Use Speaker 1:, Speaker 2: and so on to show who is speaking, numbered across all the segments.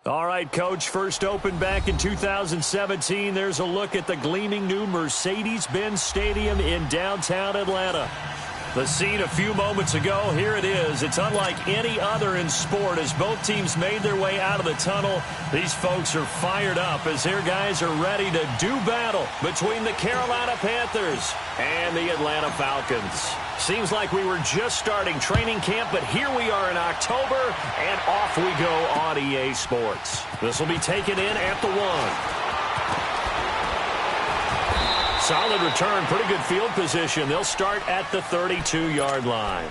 Speaker 1: All right, Coach, first opened back in 2017. There's a look at the gleaming new Mercedes-Benz Stadium in downtown Atlanta. The scene a few moments ago, here it is. It's unlike any other in sport as both teams made their way out of the tunnel. These folks are fired up as their guys are ready to do battle between the Carolina Panthers and the Atlanta Falcons. Seems like we were just starting training camp, but here we are in October, and off we go on EA Sports. This will be taken in at the 1. Solid return, pretty good field position. They'll start at the 32-yard line.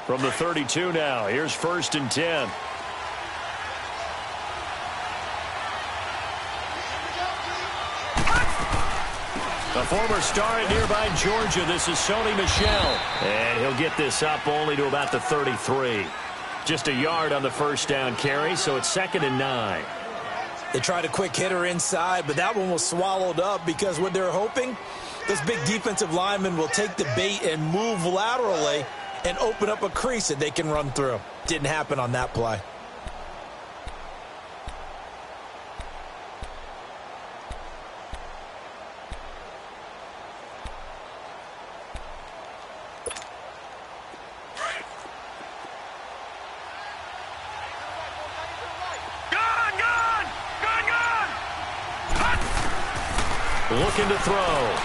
Speaker 1: From the 32 now, here's 1st and 10. A former star at nearby Georgia, this is Sony Michel. And he'll get this up only to about the 33. Just a yard on the first down carry, so it's 2nd and 9.
Speaker 2: They tried a quick hitter inside, but that one was swallowed up because what they're hoping, this big defensive lineman will take the bait and move laterally and open up a crease that they can run through. Didn't happen on that play.
Speaker 1: Looking to throw.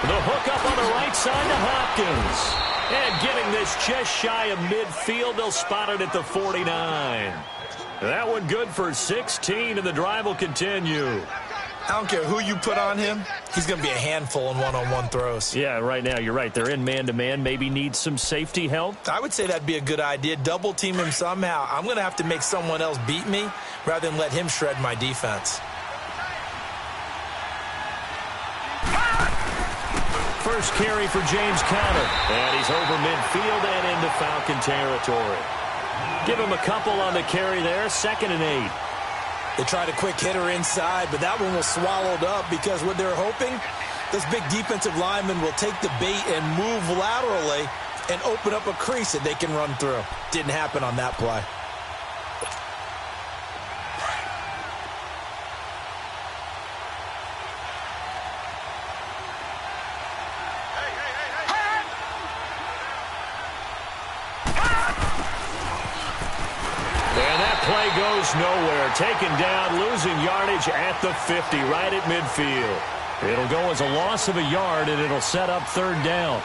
Speaker 1: The hook up on the right side to Hopkins. And getting this just shy of midfield, they'll spot it at the 49. That one good for 16, and the drive will continue.
Speaker 2: I don't care who you put on him. He's going to be a handful in one-on-one throws.
Speaker 1: Yeah, right now, you're right. They're in man-to-man. Maybe need some safety help.
Speaker 2: I would say that'd be a good idea. Double team him somehow. I'm going to have to make someone else beat me rather than let him shred my defense.
Speaker 1: First carry for James Conner. And he's over midfield and into Falcon territory. Give him a couple on the carry there. 2nd and 8.
Speaker 2: They tried a quick hitter inside, but that one was swallowed up because what they're hoping, this big defensive lineman will take the bait and move laterally and open up a crease that they can run through. Didn't happen on that play.
Speaker 1: Play goes nowhere. Taken down, losing yardage at the 50, right at midfield. It'll go as a loss of a yard, and it'll set up 3rd down.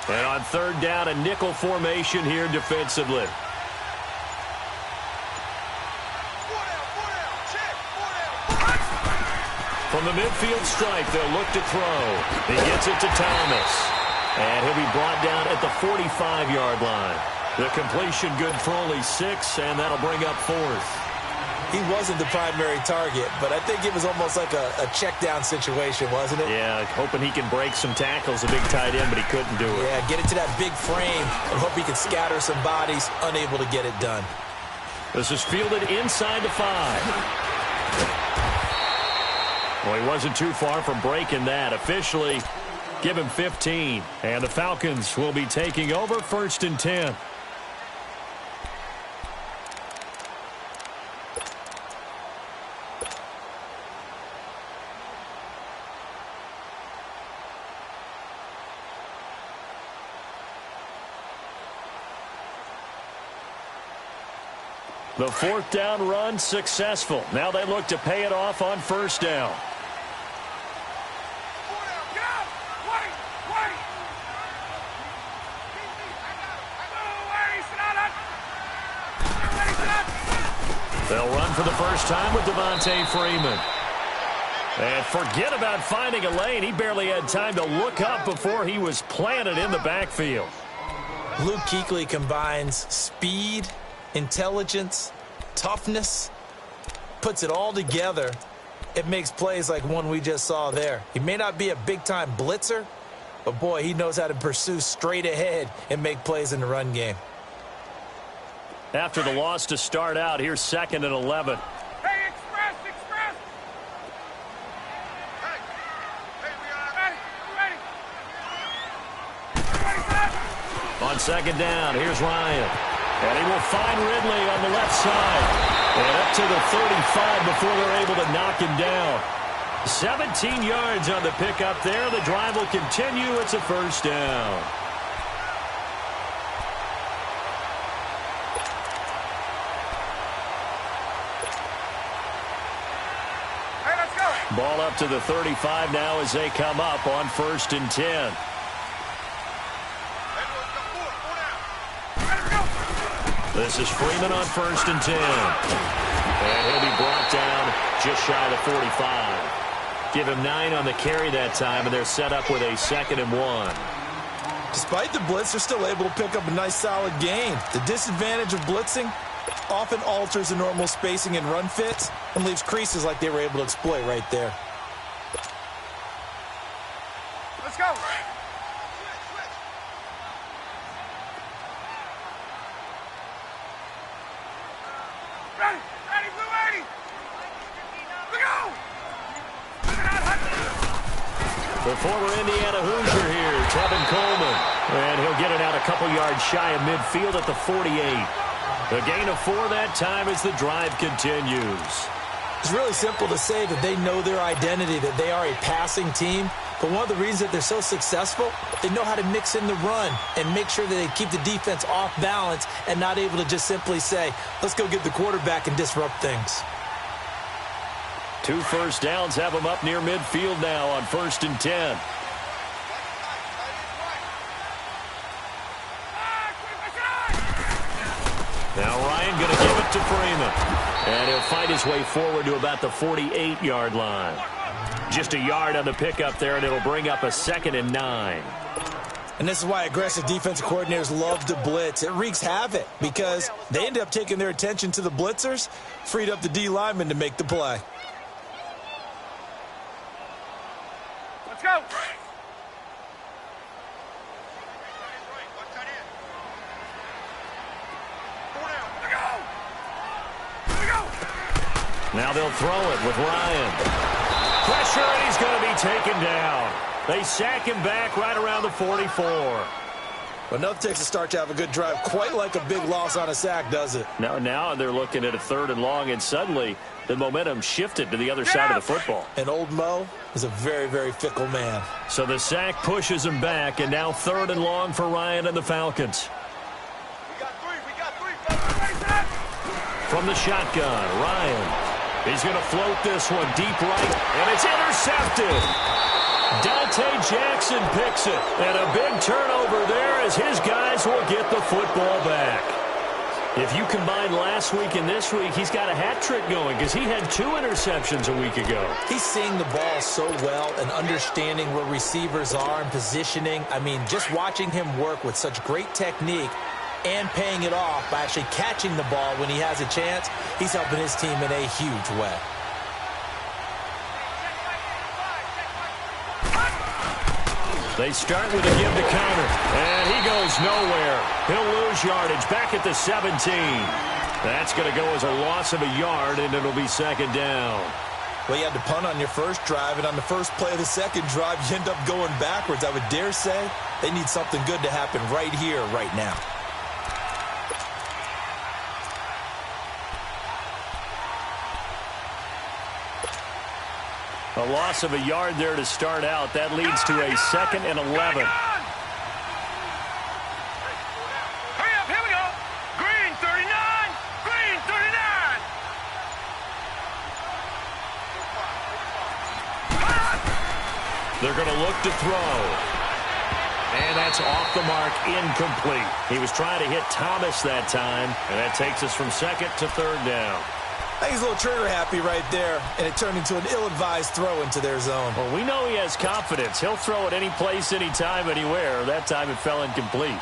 Speaker 1: And on 3rd down, a nickel formation here defensively. From the midfield stripe, they'll look to throw. He gets it to Thomas. And he'll be brought down at the 45-yard line. The completion good for only 6, and that'll bring up 4th.
Speaker 2: He wasn't the primary target, but I think it was almost like a check-down situation, wasn't it?
Speaker 1: Yeah, hoping he can break some tackles, a big tight end, but he couldn't do it.
Speaker 2: Yeah, get it to that big frame and hope he can scatter some bodies, unable to get it done.
Speaker 1: This is fielded inside the 5. Well, he wasn't too far from breaking that. Officially, give him 15. And the Falcons will be taking over 1st and 10. The 4th down run successful. Now they look to pay it off on 1st down. They'll run for the first time with Devontae Freeman. And forget about finding a lane. He barely had time to look up before he was planted in the backfield.
Speaker 2: Luke Kuechly combines speed, intelligence, toughness, puts it all together. It makes plays like one we just saw there. He may not be a big-time blitzer, but, boy, he knows how to pursue straight ahead and make plays in the run game.
Speaker 1: After the loss to start out, here's 2nd and 11.
Speaker 3: Hey, express! Hey, we are ready.
Speaker 1: On 2nd down, here's Ryan. And he will find Ridley on the left side. And up to the 35 before they're able to knock him down. 17 yards on the pickup there. The drive will continue. It's a 1st down.
Speaker 3: Hey, let's go.
Speaker 1: Ball up to the 35 now as they come up on 1st and 10. This is Freeman on 1st and 10. And he'll be brought down just shy of the 45. Give him 9 on the carry that time, and they're set up with a 2nd and 1.
Speaker 2: Despite the blitz, they're still able to pick up a nice, solid gain. The disadvantage of blitzing often alters the normal spacing and run fits and leaves creases like they were able to exploit right there.
Speaker 3: Let's go. Ready, Blue 80. We go.
Speaker 1: The former Indiana Hoosier here, Tevin Coleman. And he'll get it out a couple yards shy of midfield at the 48. The gain of 4 that time as the drive continues.
Speaker 2: It's really simple to say that they know their identity, that they are a passing team. But one of the reasons that they're so successful, they know how to mix in the run and make sure that they keep the defense off balance and not able to just simply say, let's go get the quarterback and disrupt things.
Speaker 1: 2 first downs have them up near midfield now on 1st and 10. Now Ryan going to give it to Freeman. And he'll fight his way forward to about the 48-yard line. Just a yard on the pickup there, and it'll bring up a 2nd and 9.
Speaker 2: And this is why aggressive defensive coordinators love to blitz. It wreaks havoc because they end up taking their attention to the blitzers, freed up the D lineman to make the play.
Speaker 3: Let's go.
Speaker 1: Now they'll throw it with Ryan. Pressure, and he's going to be taken down. They sack him back right around the 44.
Speaker 2: Well, nothing takes a start to have a good drive quite like a big loss on a sack, does it?
Speaker 1: Now they're looking at a 3rd and long, and suddenly the momentum shifted to the other side of the football.
Speaker 2: And old Mo is a very, very fickle man.
Speaker 1: So the sack pushes him back, and now 3rd and long for Ryan and the Falcons.
Speaker 3: We got three.
Speaker 1: From the shotgun, Ryan. He's going to float this one deep right, and it's intercepted. Dante Jackson picks it, and a big turnover there as his guys will get the football back. If you combine last week and this week, he's got a hat trick going because he had 2 interceptions a week ago.
Speaker 2: He's seeing the ball so well and understanding where receivers are and positioning. I mean, just watching him work with such great technique and paying it off by actually catching the ball when he has a chance, he's helping his team in a huge way.
Speaker 1: They start with a give to counter, and he goes nowhere. He'll lose yardage back at the 17. That's going to go as a loss of a yard, and it'll be 2nd down.
Speaker 2: Well, you had to punt on your first drive, and on the first play of the second drive, you end up going backwards. I would dare say they need something good to happen right here, right now.
Speaker 1: A loss of a yard there to start out. That leads to a 2nd and 11.
Speaker 3: Hurry up, here we go. Green 39. Green 39.
Speaker 1: They're going to look to throw. And that's off the mark, incomplete. He was trying to hit Thomas that time, and that takes us from 2nd to 3rd down.
Speaker 2: I think he's a little trigger happy right there, and it turned into an ill-advised throw into their zone.
Speaker 1: Well, we know he has confidence. He'll throw it any place, anytime, anywhere. That time it fell incomplete.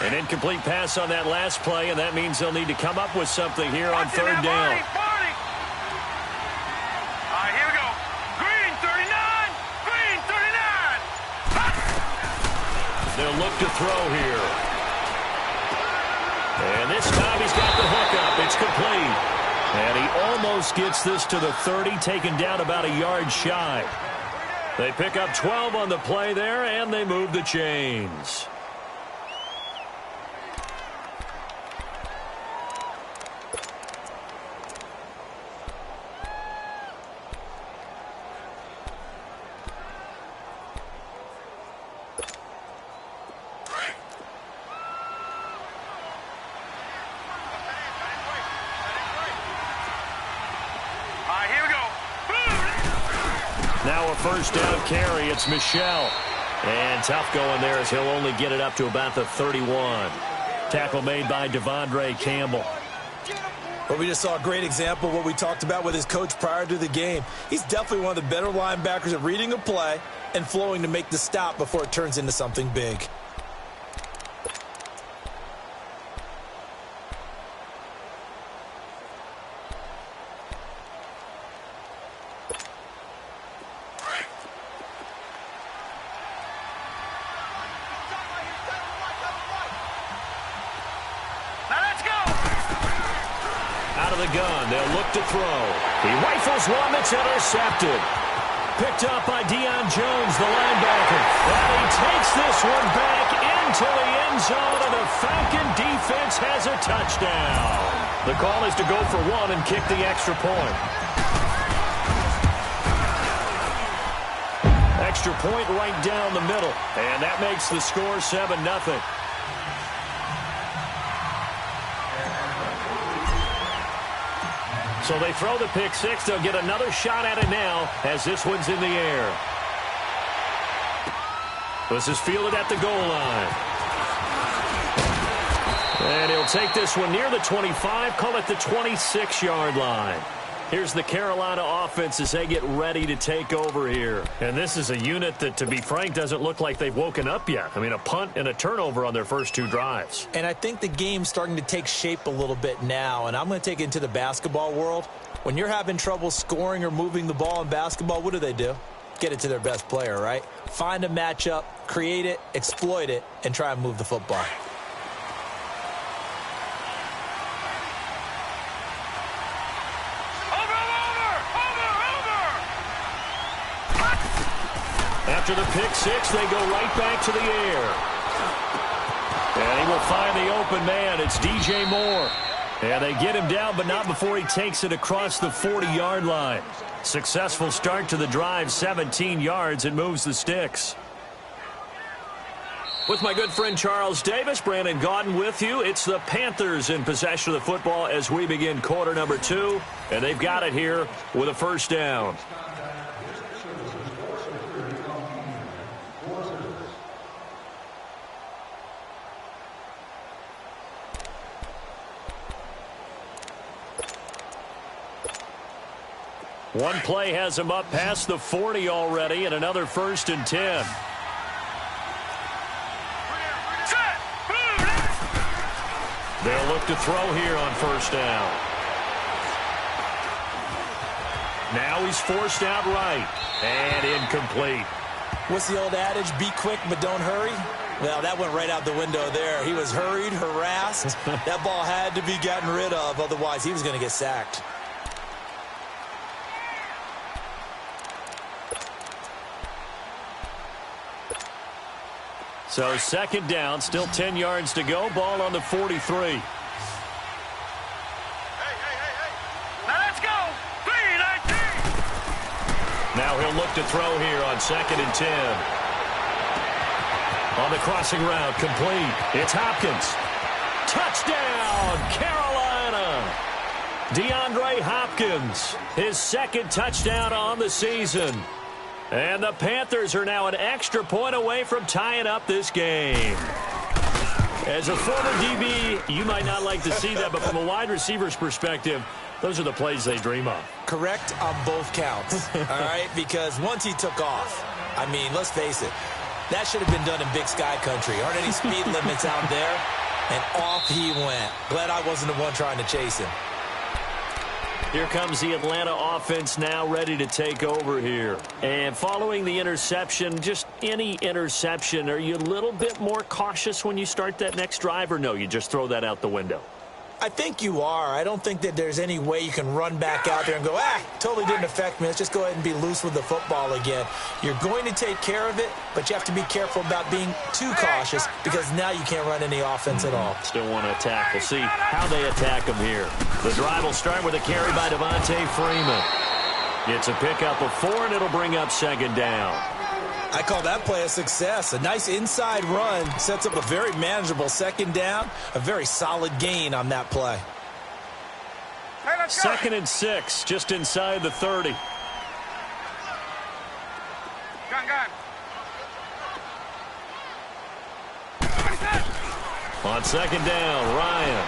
Speaker 1: An incomplete pass on that last play, and that means they'll need to come up with something here on third down.
Speaker 3: All right, here we go. Green 39. Green 39.
Speaker 1: They'll look to throw here. And this time he's got the hook up. It's complete. And he almost gets this to the 30, taken down about a yard shy. They pick up 12 on the play there, and they move the chains. Now a first down carry. It's Michel. And tough going there as he'll only get it up to about the 31. Tackle made by Devondre Campbell.
Speaker 2: Well, we just saw a great example of what we talked about with his coach prior to the game. He's definitely one of the better linebackers at reading a play and flowing to make the stop before it turns into something big.
Speaker 1: They'll look to throw. He rifles one that's intercepted. Picked up by Deion Jones, the linebacker. And he takes this one back into the end zone, and the Falcon defense has a touchdown. The call is to go for one and kick the extra point. Extra point right down the middle. And that makes the score 7-0. So they throw the pick six. They'll get another shot at it now as this one's in the air. This is fielded at the goal line. And he'll take this one near the 25, call it the 26-yard line. Here's the Carolina offense as they get ready to take over here. And this is a unit that, to be frank, doesn't look like they've woken up yet. I mean, a punt and a turnover on their first two drives.
Speaker 2: And I think the game's starting to take shape a little bit now, and I'm going to take it into the basketball world. When you're having trouble scoring or moving the ball in basketball, what do? Get it to their best player, right? Find a matchup, create it, exploit it, and try and move the football.
Speaker 1: After the pick six, they go right back to the air. And he will find the open man. It's DJ Moore. And they get him down, but not before he takes it across the 40-yard line. Successful start to the drive, 17 yards, and moves the sticks. With my good friend Charles Davis, Brandon Gaudin with you. It's the Panthers in possession of the football as we begin quarter number 2. And they've got it here with a first down. One play has him up past the 40 already, and another 1st and 10. They'll look to throw here on first down. Now he's forced out right, and incomplete.
Speaker 2: What's the old adage? Be quick, but don't hurry. Well, that went right out the window there. He was hurried, harassed. That ball had to be gotten rid of, otherwise he was going to get sacked.
Speaker 1: So second down, still 10 yards to go. Ball on the 43.
Speaker 3: Now let's go. 3-19.
Speaker 1: Now he'll look to throw here on 2nd and 10. On the crossing route, complete. It's Hopkins. Touchdown, Carolina. DeAndre Hopkins, his 2nd touchdown on the season. And the Panthers are now an extra point away from tying up this game. As a former DB, you might not like to see that, but from a wide receiver's perspective, those are the plays they dream of.
Speaker 2: Correct on both counts, all right? Because once he took off, I mean, let's face it, that should have been done in Big Sky Country. Aren't any speed limits out there? And off he went. Glad I wasn't the one trying to chase him.
Speaker 1: Here comes the Atlanta offense now ready to take over here. And following the interception, just any interception, are you a little bit more cautious when you start that next drive, or no, you just throw that out the window?
Speaker 2: I think you are. I don't think that there's any way you can run back out there and go, totally didn't affect me. Let's just go ahead and be loose with the football again. You're going to take care of it, but you have to be careful about being too cautious because now you can't run any offense at all.
Speaker 1: Still want to attack. We'll see how they attack him here. The drive will start with a carry by Devontae Freeman. It's a pickup of 4, and it'll bring up second down.
Speaker 2: I call that play a success. A nice inside run sets up a very manageable second down, a very solid gain on that play.
Speaker 3: Hey, let's go.
Speaker 1: 2nd and 6, just inside the 30.
Speaker 3: Gun.
Speaker 1: On second down, Ryan.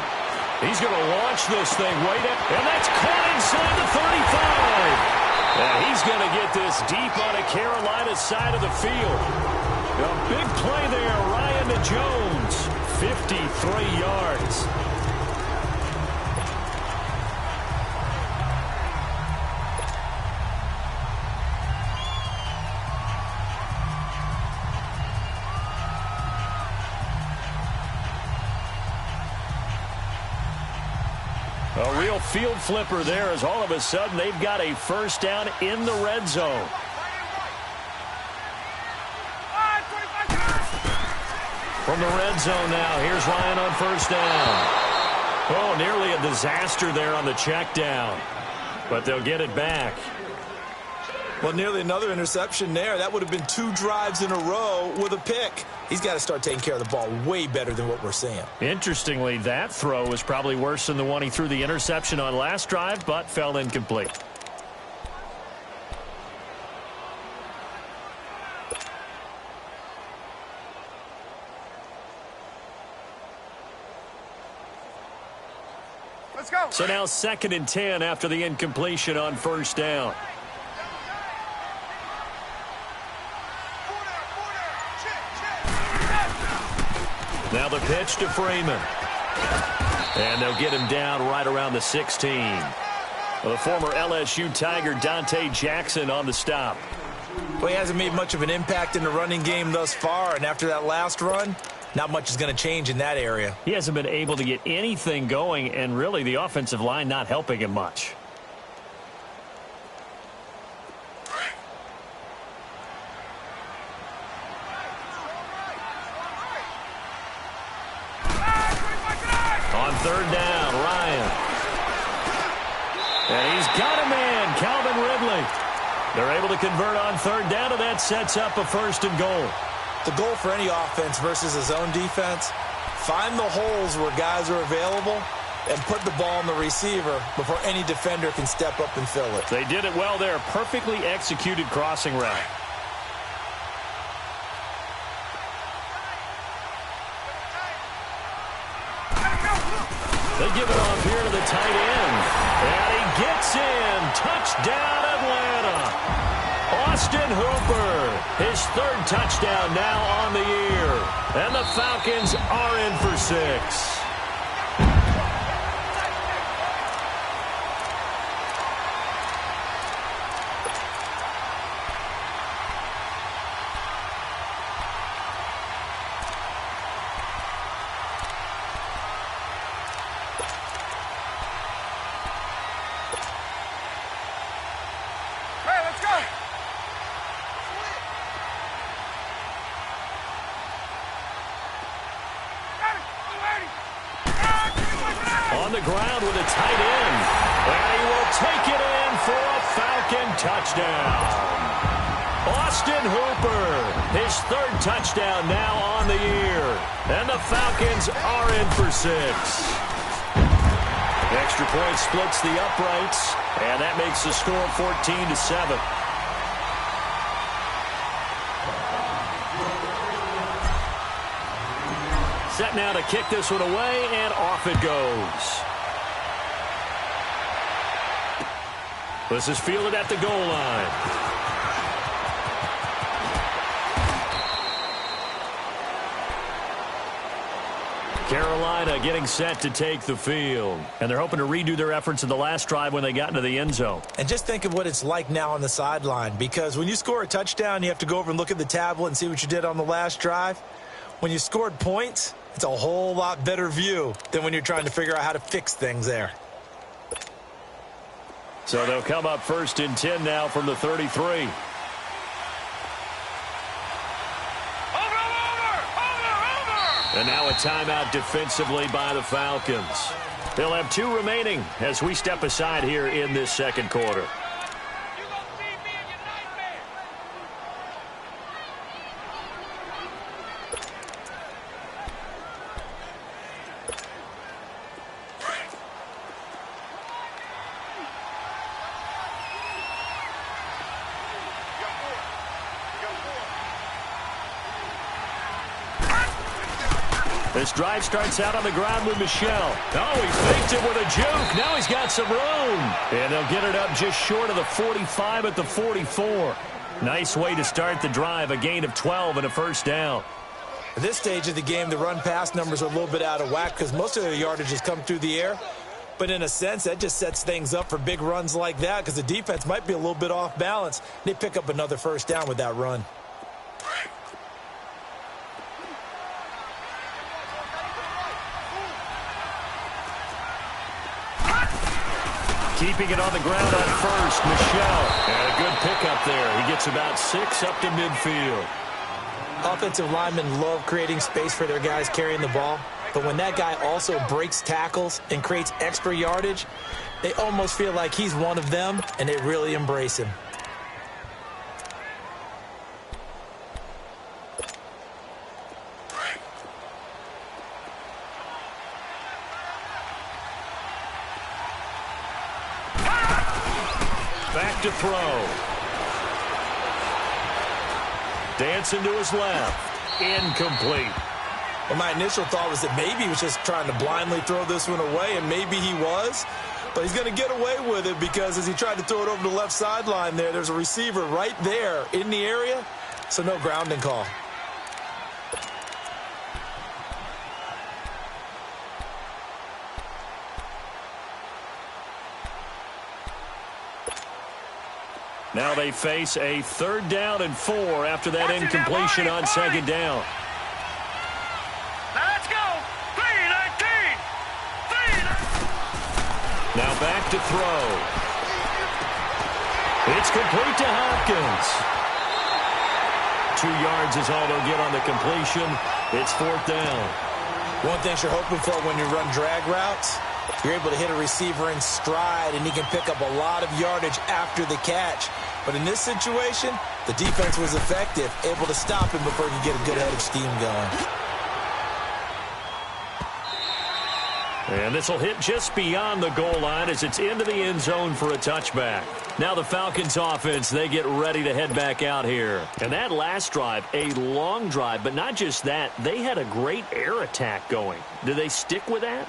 Speaker 1: He's going to launch this thing right at, and that's caught inside the 35. And he's going to get this deep on a Carolina side of the field. A big play there, Ryan to Jones. 53 yards. A real field flipper there as all of a sudden they've got a first down in the red zone. From the red zone now, here's Ryan on first down. Oh, nearly a disaster there on the check down, but they'll get it back.
Speaker 2: Well, nearly another interception there. That would have been 2 drives in a row with a pick. He's got to start taking care of the ball way better than what we're seeing.
Speaker 1: Interestingly, that throw was probably worse than the one he threw the interception on last drive, but fell incomplete.
Speaker 3: Let's go.
Speaker 1: So now 2nd and 10 after the incompletion on first down. Now the pitch to Freeman. And they'll get him down right around the 16. Well, the former LSU Tiger Dante Jackson on the stop.
Speaker 2: Well, he hasn't made much of an impact in the running game thus far, and after that last run, not much is going to change in that area.
Speaker 1: He hasn't been able to get anything going, and really the offensive line not helping him much. On third down, Ryan. And he's got a man, Calvin Ridley. They're able to convert on third down, and that sets up a 1st and goal.
Speaker 2: The goal for any offense versus his own defense, find the holes where guys are available and put the ball on the receiver before any defender can step up and fill it.
Speaker 1: They did it well there. Perfectly executed crossing route. They give it off here to the tight end. And he gets in. Touchdown, Atlanta. Austin Hooper, his 3rd touchdown now on the year. And the Falcons are in for 6. On the ground with a tight end. And he will take it in for a Falcon touchdown. Austin Hooper, his 3rd touchdown now on the year. And the Falcons are in for 6. Extra point splits the uprights, and that makes the score 14-7. set now to kick this one away, and off it goes. This is fielded at the goal line. Carolina getting set to take the field. And they're hoping to redo their efforts in the last drive when they got into the end zone.
Speaker 2: And just think of what it's like now on the sideline, because when you score a touchdown, you have to go over and look at the tablet and see what you did on the last drive. When you scored points, it's a whole lot better view than when you're trying to figure out how to fix things there.
Speaker 1: So they'll come up 1st and 10 now from the 33. And now a timeout defensively by the Falcons. They'll have 2 remaining as we step aside here in this second quarter. This drive starts out on the ground with Michel. Oh, he faked it with a juke. Now he's got some room. And they'll get it up just short of the 45 at the 44. Nice way to start the drive. A gain of 12 and a first down.
Speaker 2: At this stage of the game, the run-pass numbers are a little bit out of whack because most of their yardage has come through the air. But in a sense, that just sets things up for big runs like that because the defense might be a little bit off balance. They pick up another first down with that run.
Speaker 1: Keeping it on the ground on first, Michel. And a good pickup there. He gets about 6 up to midfield.
Speaker 2: Offensive linemen love creating space for their guys carrying the ball. But when that guy also breaks tackles and creates extra yardage, they almost feel like he's one of them, and they really embrace him.
Speaker 1: Back to throw. Dancing to his left. Incomplete.
Speaker 2: Well, my initial thought was that maybe he was just trying to blindly throw this one away, and maybe he was. But he's going to get away with it because as he tried to throw it over the left sideline there's a receiver right there in the area, so no grounding call.
Speaker 1: Now they face a 3rd down and 4 after that incompletion on 2nd down.
Speaker 3: Now let's go. 3-19.
Speaker 1: Now back to throw. It's complete to Hopkins. 2 yards is all they'll get on the completion. It's 4th down.
Speaker 2: One thing you're hoping for when you run drag routes, you're able to hit a receiver in stride, and he can pick up a lot of yardage after the catch. But in this situation, the defense was effective, able to stop him before he could get a good head of steam going.
Speaker 1: And this will hit just beyond the goal line as it's into the end zone for a touchback. Now the Falcons offense, they get ready to head back out here. And that last drive, a long drive, but not just that, they had a great air attack going. Do they stick with that?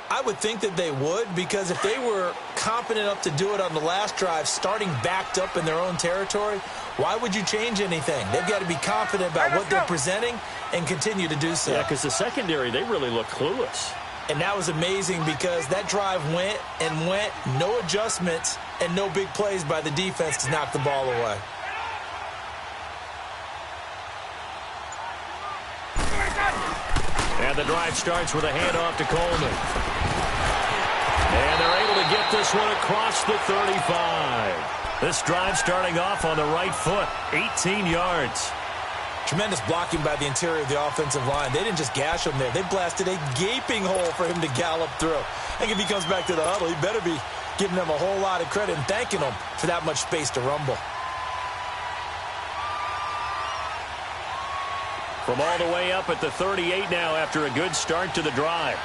Speaker 2: I would think that they would, because if they were confident enough to do it on the last drive, starting backed up in their own territory, why would you change anything? They've got to be confident about what they're presenting and continue to do so.
Speaker 1: Yeah, because the secondary, they really look clueless.
Speaker 2: And that was amazing because that drive went and went, no adjustments and no big plays by the defense to knock the ball away.
Speaker 1: And the drive starts with a handoff to Coleman. And they're able to get this one across the 35. This drive starting off on the right foot, 18 yards.
Speaker 2: Tremendous blocking by the interior of the offensive line. They didn't just gash him there. They blasted a gaping hole for him to gallop through. I think if he comes back to the huddle, he better be giving them a whole lot of credit and thanking them for that much space to rumble.
Speaker 1: From all the way up at the 38 now after a good start to the drive.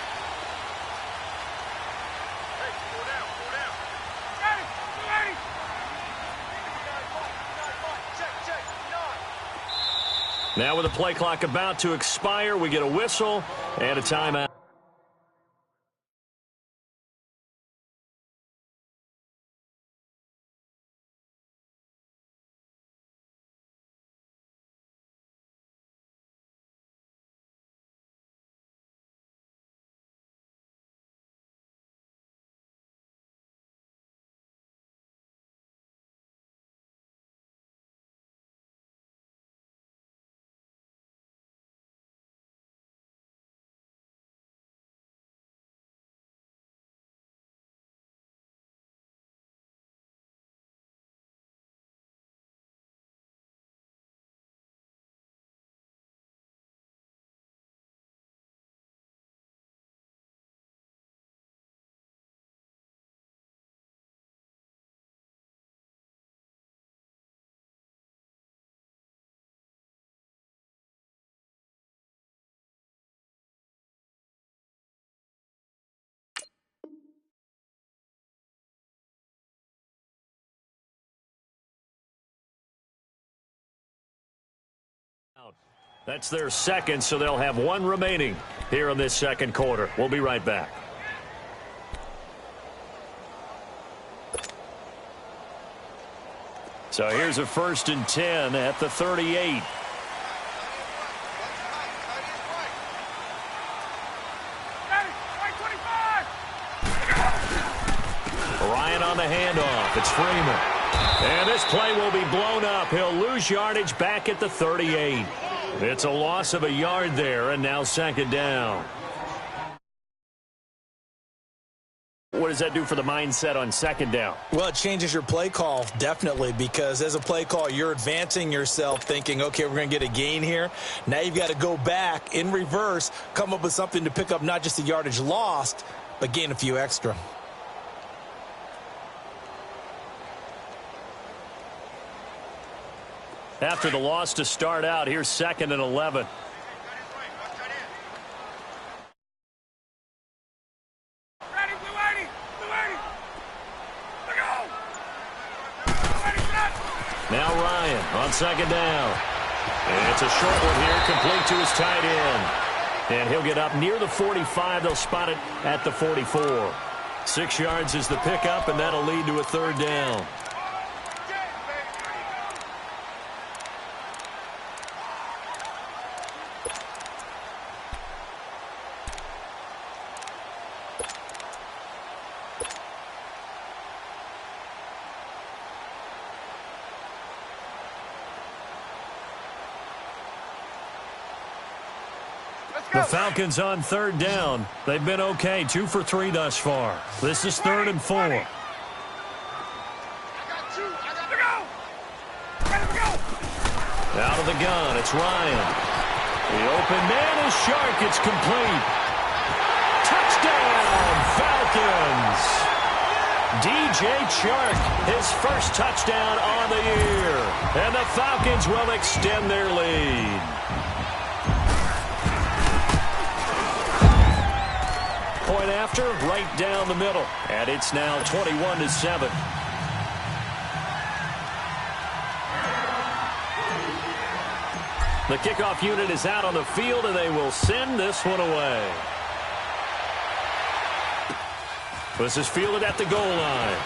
Speaker 1: Now with the play clock about to expire, we get a whistle and a timeout. That's their second, so they'll have one remaining here in this second quarter. We'll be right back. So here's a 1st and 10 at the 38. Ryan on the handoff. It's Freeman. And this play will be blown up. He'll lose yardage back at the 38. It's a loss of a yard there, and now 2nd down. What does that do for the mindset on 2nd down?
Speaker 2: Well, it changes your play call, definitely, because as a play call, you're advancing yourself thinking, okay, we're going to get a gain here. Now you've got to go back in reverse, come up with something to pick up not just the yardage lost, but gain a few extra.
Speaker 1: After the loss to start out, here's 2nd and 11. Now Ryan on 2nd down. And it's a short one here, complete to his tight end. And he'll get up near the 45. They'll spot it at the 44. 6 yards is the pickup, and that'll lead to a 3rd down. The Falcons on 3rd down. They've been okay, 2 for 3 thus far. This is 3rd and 4. Out of the gun, it's Ryan. The open man is Shark. It's complete. Touchdown, Falcons. DJ Chark, his first touchdown on the year. And the Falcons will extend their lead. Point after, right down the middle. And it's now 21-7. The kickoff unit is out on the field, and they will send this one away. This is fielded at the goal line.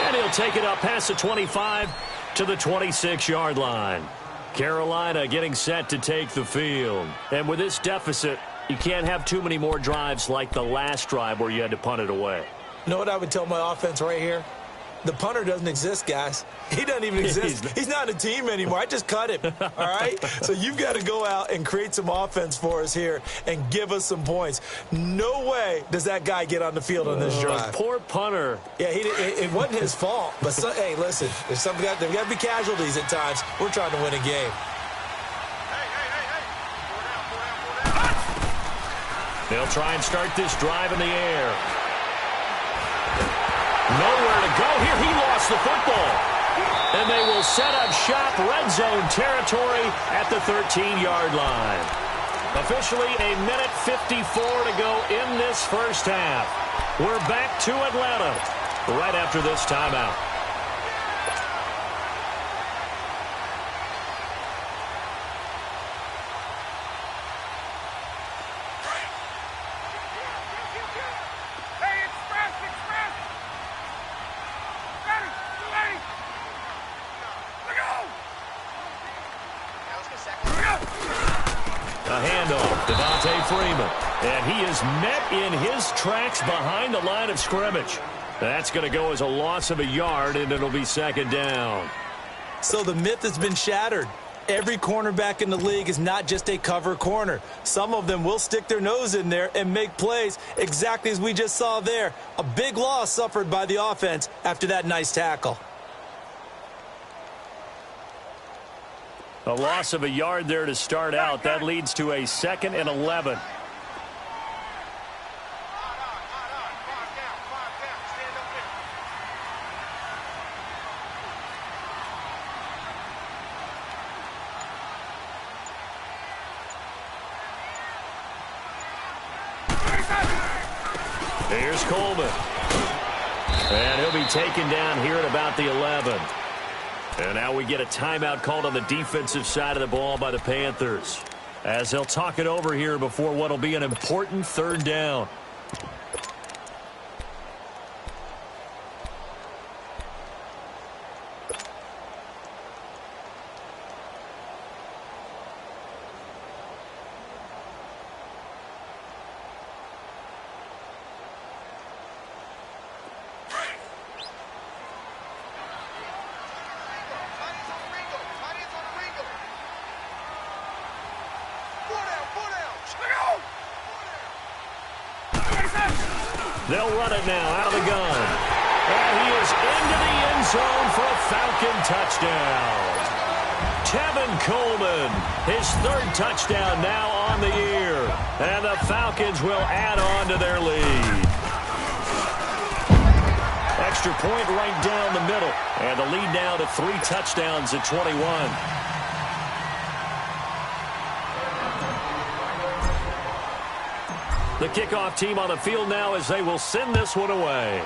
Speaker 1: And he'll take it up past the 25 to the 26-yard line. Carolina getting set to take the field. And with this deficit, you can't have too many more drives like the last drive where you had to punt it away.
Speaker 2: You know what I would tell my offense right here? The punter doesn't exist, guys. He doesn't even exist. He's not a team anymore. I just cut him, all right? So you've got to go out and create some offense for us here and give us some points. No way does that guy get on the field on this drive.
Speaker 1: Poor punter.
Speaker 2: Yeah, it wasn't his fault. But, hey, listen, there's got to be casualties at times. We're trying to win a game.
Speaker 1: They'll try and start this drive in the air. Nowhere to go here. He lost the football. And they will set up shop, red zone territory at the 13-yard line. Officially a minute 54 to go in this first half. We're back to Atlanta right after this timeout. Freeman. And he is met in his tracks behind the line of scrimmage. That's going to go as a loss of a yard, and it'll be second down.
Speaker 2: So the myth has been shattered. Every cornerback in the league is not just a cover corner. Some of them will stick their nose in there and make plays exactly as we just saw there. A big loss suffered by the offense after that nice tackle.
Speaker 1: A loss of a yard there to start out. That leads to a 2nd and 11. Here's Coleman. And he'll be taken down here at about the 11. And now we get a timeout called on the defensive side of the ball by the Panthers, as they'll talk it over here before what will be an important 3rd down. They'll run it now out of the gun. And he is into the end zone for a Falcon touchdown. Tevin Coleman, his 3rd touchdown now on the year. And the Falcons will add on to their lead. Extra point right down the middle. And the lead now to 3 touchdowns at 21. The kickoff team on the field now as they will send this one away.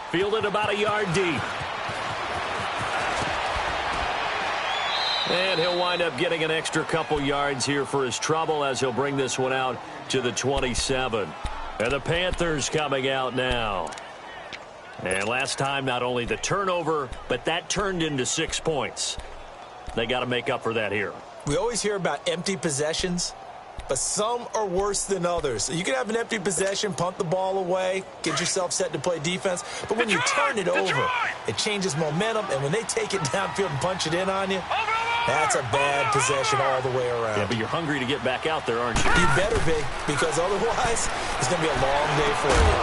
Speaker 1: Fielded about a yard deep. And he'll wind up getting an extra couple yards here for his trouble as he'll bring this one out to the 27. And the Panthers coming out now. And last time, not only the turnover, but that turned into 6 points. They got to make up for that here.
Speaker 2: We always hear about empty possessions, but some are worse than others. You can have an empty possession, punt the ball away, get yourself set to play defense, but when you turn it over, it changes momentum, and when they take it downfield and punch it in on you, that's a bad possession all the way around.
Speaker 1: Yeah, but you're hungry to get back out there, aren't you?
Speaker 2: You better be, because otherwise, it's going to be a long day for you.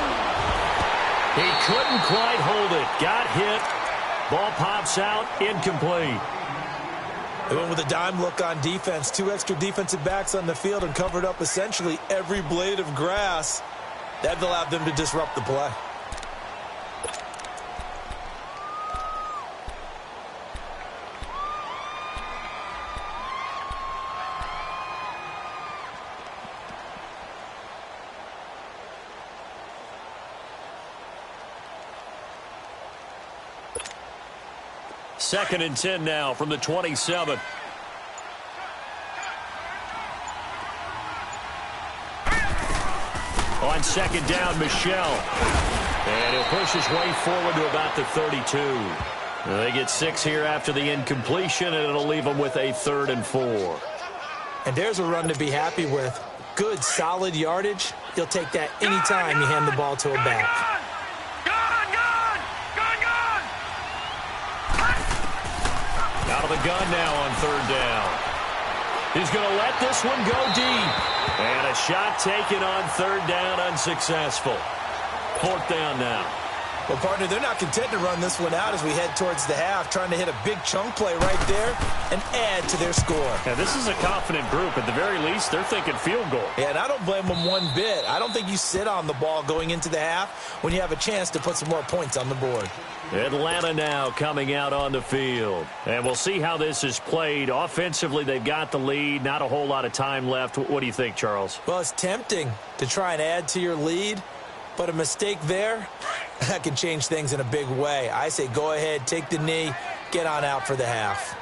Speaker 1: He couldn't quite hold it. Got hit. Ball pops out. Incomplete.
Speaker 2: They went with a dime look on defense. 2 extra defensive backs on the field and covered up essentially every blade of grass. That allowed them to disrupt the play.
Speaker 1: Second and 10 now from the 27. On second down, Michelle. And he'll push his way forward to about the 32. They get 6 here after the incompletion, and it'll leave them with a 3rd and 4.
Speaker 2: And there's a run to be happy with. Good, solid yardage. You'll take that anytime you hand the ball to a back.
Speaker 1: Out of the gun now on 3rd down. He's going to let this one go deep. And a shot taken on 3rd down, unsuccessful. 4th down now.
Speaker 2: Well, partner, they're not content to run this one out as we head towards the half, trying to hit a big chunk play right there and add to their score.
Speaker 1: Yeah, this is a confident group. At the very least, they're thinking field goal.
Speaker 2: Yeah, and I don't blame them one bit. I don't think you sit on the ball going into the half when you have a chance to put some more points on the board.
Speaker 1: Atlanta now coming out on the field. And we'll see how this is played. Offensively, they've got the lead. Not a whole lot of time left. What do you think, Charles?
Speaker 2: Well, it's tempting to try and add to your lead, but a mistake there, that can change things in a big way. I say go ahead, take the knee, get on out for the half.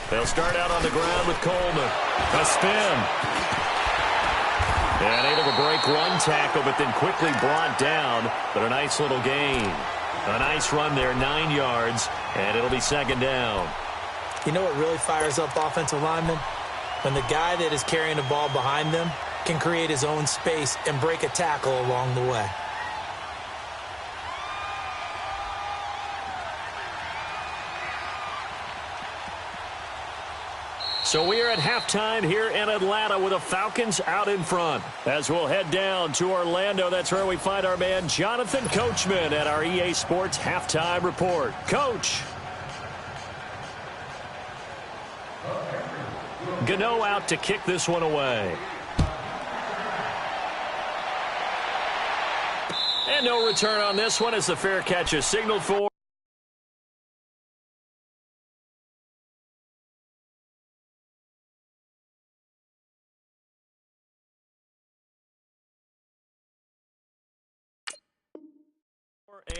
Speaker 1: They'll start out on the ground with Coleman. A spin. And able to break one tackle, but then quickly brought down. But a nice little gain. A nice run there, 9 yards, and it'll be second down.
Speaker 2: You know what really fires up offensive linemen? When the guy that is carrying the ball behind them can create his own space and break a tackle along the way.
Speaker 1: So we are at halftime here in Atlanta with the Falcons out in front. As we'll head down to Orlando, that's where we find our man Jonathan Coachman at our EA Sports Halftime Report. Coach. Gano out to kick this one away. And no return on this one as the fair catch is signaled for.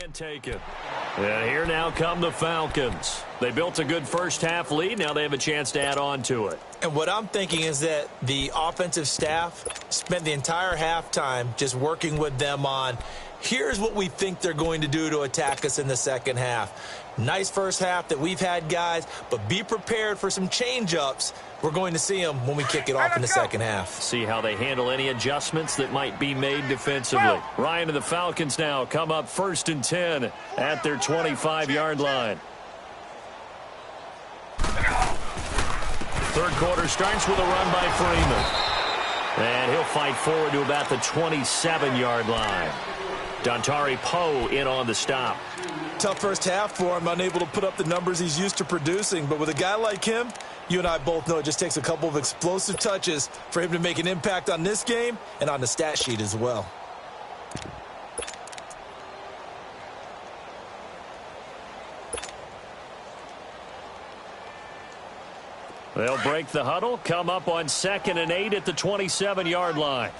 Speaker 1: And taken. And here now come the Falcons. They built a good first-half lead. Now they have a chance to add on to it.
Speaker 2: And what I'm thinking is that the offensive staff spent the entire halftime just working with them on, here's what we think they're going to do to attack us in the second half. Nice first half that we've had, guys, but be prepared for some change-ups. We're going to see them when we kick it off in the second half.
Speaker 1: See how they handle any adjustments that might be made defensively. Ryan and the Falcons now come up 1st and 10 at their 25-yard line. Third quarter starts with a run by Freeman. And he'll fight forward to about the 27-yard line. Dontari Poe in on the stop.
Speaker 2: Tough first half for him, unable to put up the numbers he's used to producing. But with a guy like him, you and I both know it just takes a couple of explosive touches for him to make an impact on this game and on the stat sheet as well.
Speaker 1: They'll break the huddle, come up on 2nd and 8 at the 27-yard line.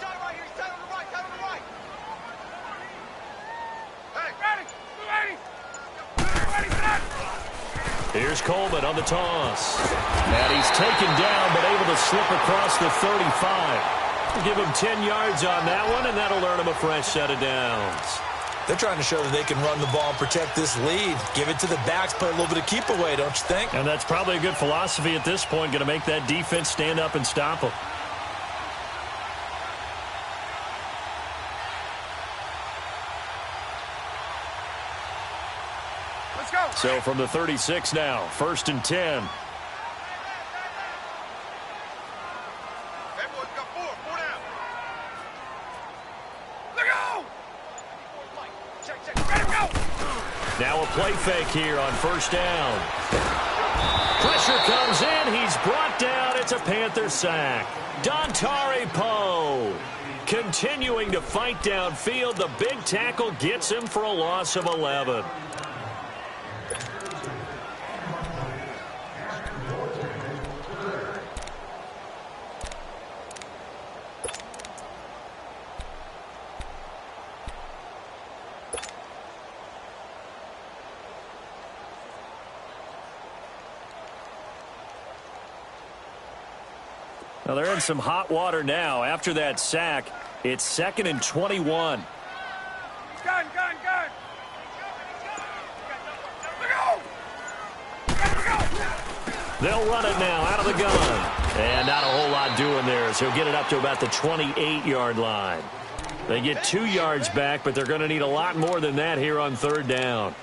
Speaker 1: Here's Coleman on the toss. And he's taken down, but able to slip across the 35. Give him 10 yards on that one, and that'll earn him a fresh set of downs.
Speaker 2: They're trying to show that they can run the ball and protect this lead. Give it to the backs, play a little bit of keep away, don't you think?
Speaker 1: And that's probably a good philosophy at this point, going to make that defense stand up and stop them. So from the 36 now, 1st and 10. Now a play fake here on 1st down. Pressure comes in. He's brought down. It's a Panther sack. Dontari Poe continuing to fight downfield. The big tackle gets him for a loss of 11. Now they're in some hot water now. After that sack, it's 2nd and 21.
Speaker 3: Gun.
Speaker 1: They'll run it now out of the gun. And not a whole lot doing there, so he'll get it up to about the 28-yard line. They get 2 yards back, but they're going to need a lot more than that here on 3rd down.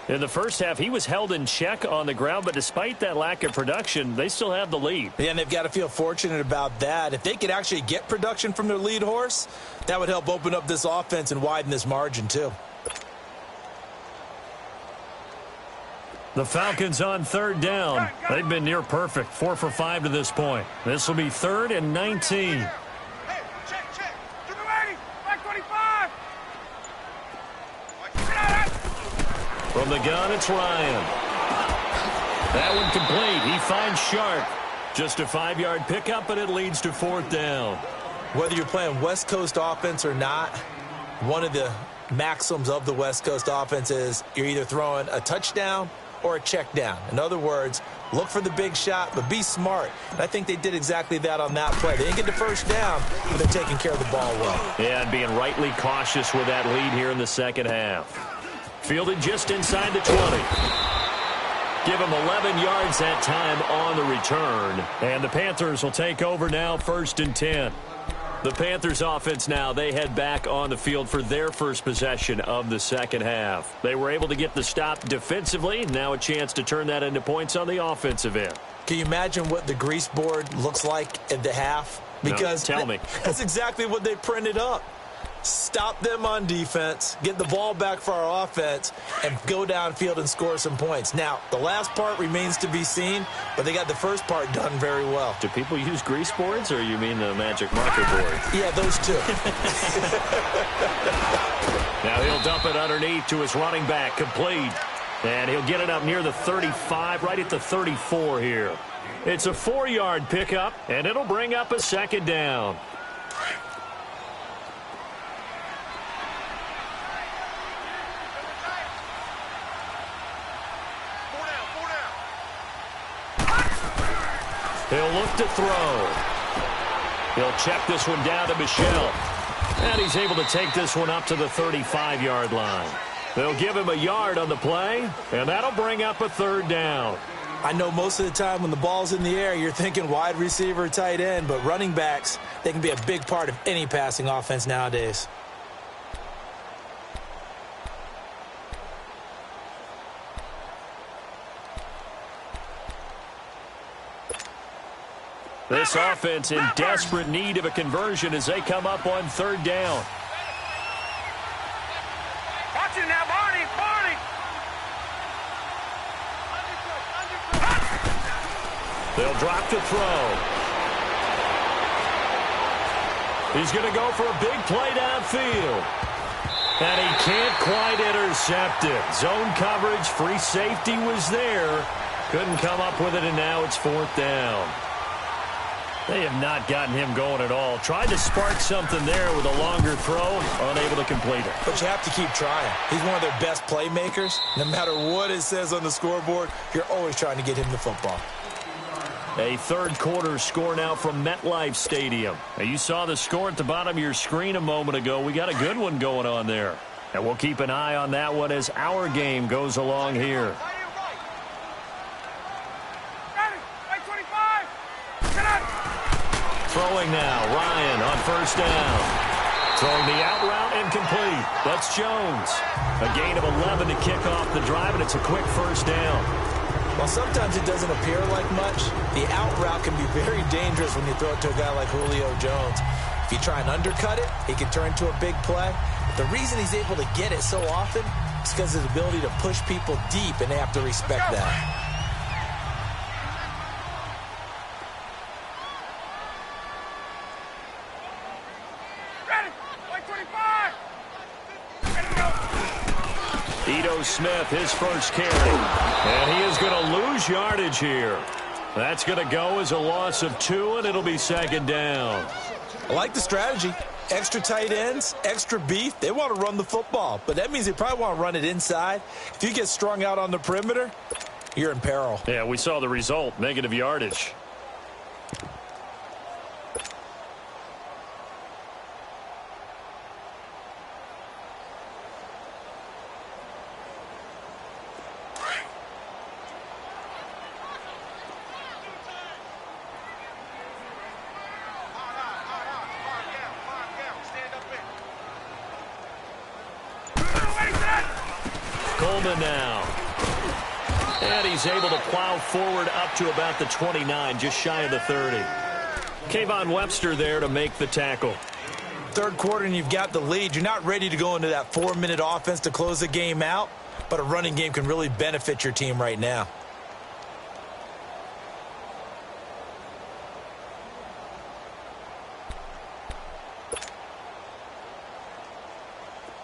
Speaker 1: In the first half, he was held in check on the ground, but despite that lack of production, they still have the lead.
Speaker 2: Yeah, and they've got to feel fortunate about that. If they could actually get production from their lead horse, that would help open up this offense and widen this margin too.
Speaker 1: The Falcons on 3rd down. They've been near perfect, 4 for 5 to this point. This will be 3rd and 19.
Speaker 3: Hey, check. To the lady. Back 25.
Speaker 1: From the gun, it's Ryan. That one complete. He finds Sharp. Just a 5-yard pickup, and it leads to 4th down.
Speaker 2: Whether you're playing West Coast offense or not, one of the maxims of the West Coast offense is you're either throwing a touchdown or a check down. In other words, look for the big shot, but be smart. And I think they did exactly that on that play. They didn't get the first down, but they're taking care of the ball well.
Speaker 1: Yeah, and being rightly cautious with that lead here in the second half. Fielded just inside the 20. Give him 11 yards that time on the return. And the Panthers will take over now, 1st and 10. The Panthers offense now, they head back on the field for their first possession of the second half. They were able to get the stop defensively. Now a chance to turn that into points on the offensive end.
Speaker 2: Can you imagine what the grease board looks like at the half? Because
Speaker 1: no, tell me.
Speaker 2: That's exactly what they printed up. Stop them on defense, get the ball back for our offense, and go downfield and score some points. Now, the last part remains to be seen, but they got the first part done very well.
Speaker 1: Do people use grease boards, or you mean the magic marker board?
Speaker 2: Yeah, those two.
Speaker 1: Now he'll dump it underneath to his running back, complete. And he'll get it up near the 35, right at the 34 here. It's a 4-yard pickup, and it'll bring up a 2nd down. He'll look to throw. He'll check this one down to Michel. And he's able to take this one up to the 35-yard line. They'll give him a yard on the play, and that'll bring up a 3rd down.
Speaker 2: I know most of the time when the ball's in the air, you're thinking wide receiver, tight end, but running backs, they can be a big part of any passing offense nowadays.
Speaker 1: This offense in desperate need of a conversion as they come up on 3rd down.
Speaker 3: Watch it now, Barney, Barney.
Speaker 1: They'll drop to throw. He's going to go for a big play downfield. And he can't quite intercept it. Zone coverage, free safety was there. Couldn't come up with it, and now it's 4th down. They have not gotten him going at all. Tried to spark something there with a longer throw, unable to complete it.
Speaker 2: But you have to keep trying. He's one of their best playmakers. No matter what it says on the scoreboard, you're always trying to get him the football.
Speaker 1: A 3rd quarter score now from MetLife Stadium. Now, you saw the score at the bottom of your screen a moment ago. We got a good one going on there. And we'll keep an eye on that one as our game goes along here. Throwing now, Ryan on 1st down. Throwing the out route and complete. That's Jones. A gain of 11 to kick off the drive, and it's a quick 1st down.
Speaker 2: While sometimes it doesn't appear like much, the out route can be very dangerous when you throw it to a guy like Julio Jones. If you try and undercut it, it can turn into a big play. But the reason he's able to get it so often is because of his ability to push people deep, and they have to respect that.
Speaker 1: Smith, his first carry. And he is going to lose yardage here. That's going to go as a loss of 2, and it'll be 2nd down.
Speaker 2: I like the strategy. Extra tight ends, extra beef. They want to run the football, but that means they probably want to run it inside. If you get strung out on the perimeter, you're in peril.
Speaker 1: Yeah, we saw the result, negative yardage. Now. And he's able to plow forward up to about the 29, just shy of the 30. Kayvon Webster there to make the tackle.
Speaker 2: 3rd quarter and you've got the lead. You're not ready to go into that 4-minute offense to close the game out, but a running game can really benefit your team right now.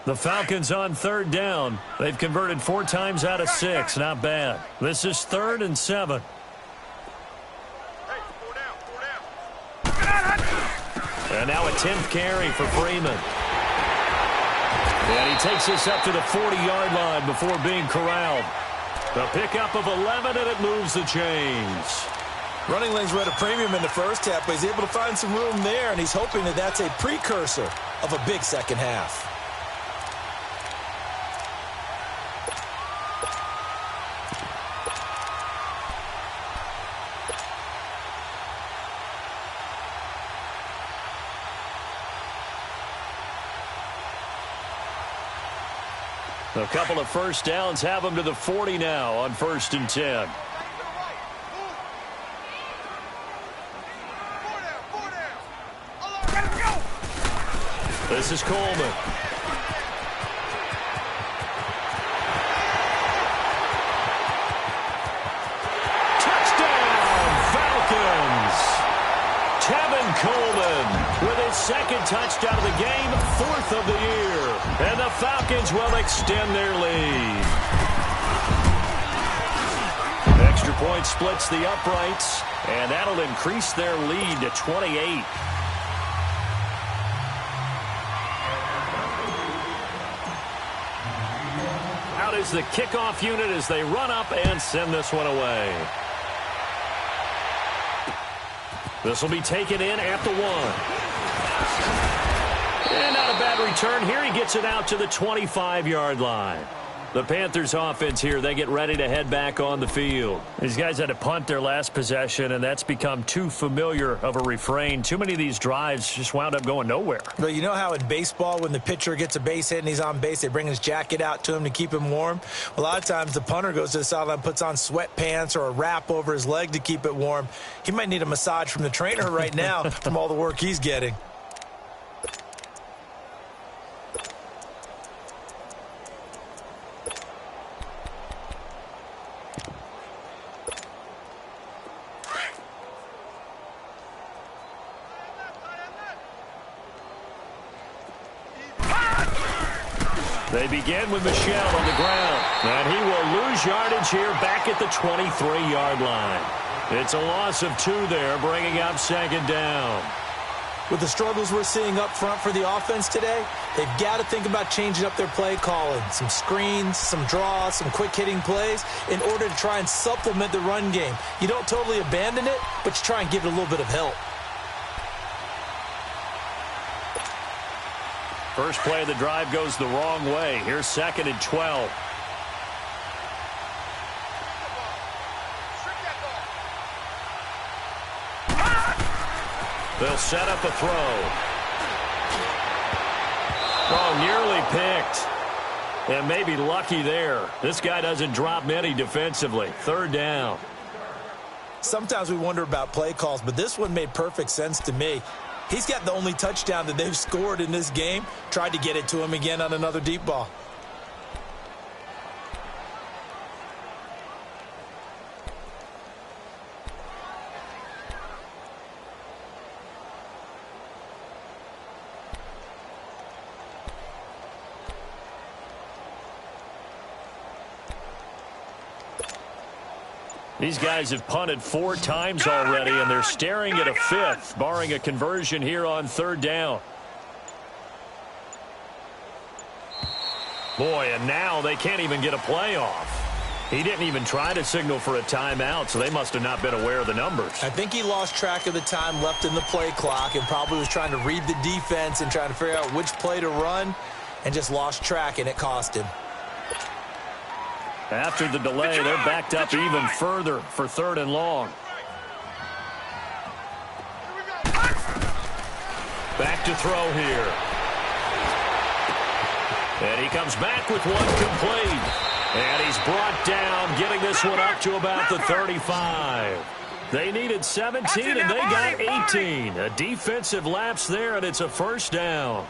Speaker 1: The Falcons on 3rd down. They've converted 4 times out of 6. Not bad. This is 3rd and 7. And now a 10th carry for Freeman. And he takes this up to the 40-yard line before being corralled. The pickup of 11, and it moves the chains.
Speaker 2: Running lanes were at a premium in the first half, but he's able to find some room there, and he's hoping that that's a precursor of a big second half.
Speaker 1: A couple of first downs have them to the 40 now on 1st and 10. This is Coleman. Touchdown, Falcons! Tevin Coleman with his second touchdown of the game, 4th of the year. And the Falcons will extend their lead. Extra point splits the uprights, and that'll increase their lead to 28. Out is the kickoff unit as they run up and send this one away. This will be taken in at the 1. And not a bad return here. He gets it out to the 25-yard line. The Panthers offense here, they get ready to head back on the field. These guys had to punt their last possession, and that's become too familiar of a refrain. Too many of these drives just wound up going nowhere.
Speaker 2: But you know how in baseball, when the pitcher gets a base hit and he's on base, they bring his jacket out to him to keep him warm? A lot of times the punter goes to the sideline, puts on sweatpants or a wrap over his leg to keep it warm. He might need a massage from the trainer right now from all the work he's getting.
Speaker 1: They begin with Michel on the ground. And he will lose yardage here back at the 23-yard line. It's a loss of 2 there, bringing up 2nd down.
Speaker 2: With the struggles we're seeing up front for the offense today, they've got to think about changing up their play calling. Some screens, some draws, some quick-hitting plays in order to try and supplement the run game. You don't totally abandon it, but you try and give it a little bit of help.
Speaker 1: First play of the drive goes the wrong way. Here's 2nd and 12. They'll set up a throw. Oh, nearly picked. And maybe lucky there. This guy doesn't drop many defensively. 3rd down.
Speaker 2: Sometimes we wonder about play calls, but this one made perfect sense to me. He's got the only touchdown that they've scored in this game. Tried to get it to him again on another deep ball.
Speaker 1: These guys have punted 4 times already, and they're staring at a 5th, barring a conversion here on 3rd down. Boy, and now they can't even get a play off. He didn't even try to signal for a timeout, so they must have not been aware of the numbers.
Speaker 2: I think he lost track of the time left in the play clock and probably was trying to read the defense and trying to figure out which play to run and just lost track, and it cost him.
Speaker 1: After the delay, they're backed up even further for 3rd and long. Back to throw here. And he comes back with one complete. And he's brought down, getting this one up to about the 35. They needed 17, and they got 18. A defensive lapse there, and it's a 1st down.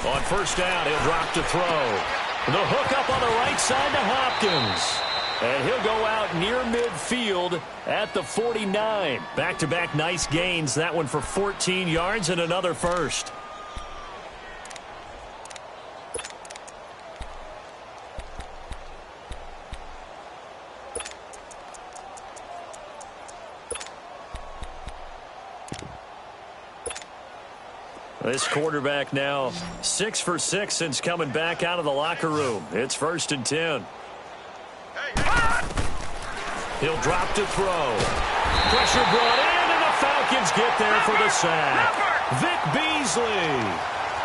Speaker 1: On 1st down, he'll drop to throw. The hook up on the right side to Hopkins. And he'll go out near midfield at the 49. Back-to-back nice gains. That one for 14 yards and another 1st. This quarterback now 6 for 6 since coming back out of the locker room. It's 1st and 10. He'll drop to throw. Pressure brought in, and the Falcons get there for the sack. Vic Beasley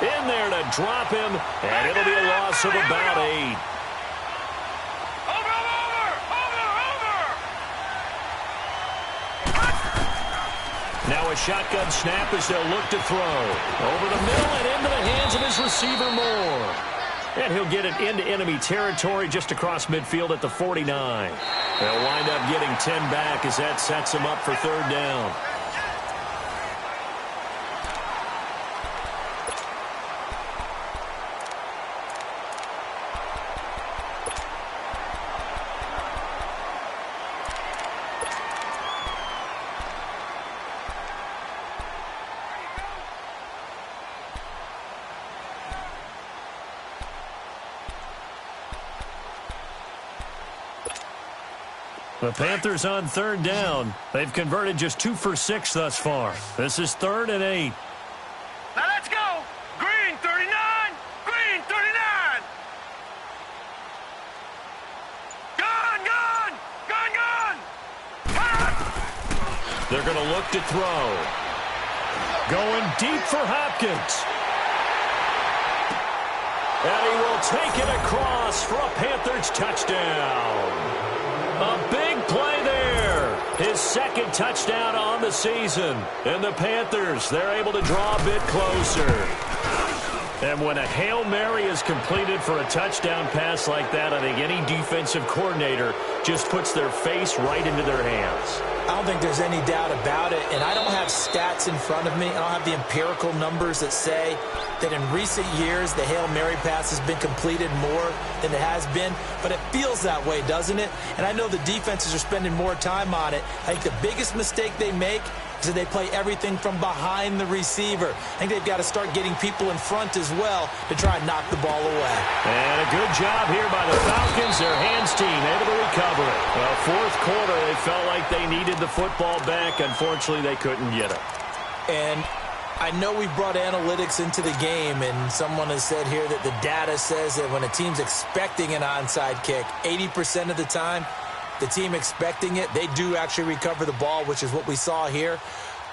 Speaker 1: in there to drop him, and it'll be a loss of about 8. Now a shotgun snap as they'll look to throw. Over the middle and into the hands of his receiver Moore. And he'll get it into enemy territory just across midfield at the 49. They'll wind up getting 10 back as that sets them up for third down. The Panthers on third down. They've converted just 2 for 6 thus far. This is 3rd and 8.
Speaker 3: Now let's go. Green 39. Green 39. Gun, gun. Gun, gun. Pass.
Speaker 1: They're going to look to throw. Going deep for Hopkins. And he will take it across for a Panthers touchdown. A big play there. His second touchdown on the season. And the Panthers, they're able to draw a bit closer. And when a Hail Mary is completed for a touchdown pass like that, I think any defensive coordinator just puts their face right into their hands.
Speaker 2: I don't think there's any doubt about it, and I don't have stats in front of me. I don't have the empirical numbers that say that in recent years the Hail Mary pass has been completed more than it has been, but it feels that way, doesn't it? And I know the defenses are spending more time on it. I think the biggest mistake they make is that they play everything from behind the receiver. I think they've got to start getting people in front as well to try and knock the ball away.
Speaker 1: And a good job here by the Falcons. Their hands team able to recover it. Well, fourth quarter, they felt like they needed the football back. Unfortunately, they couldn't get it.
Speaker 2: And I know we brought analytics into the game, and someone has said here that the data says that when a team's expecting an onside kick, 80% of the time, the team expecting it, they do actually recover the ball, which is what we saw here.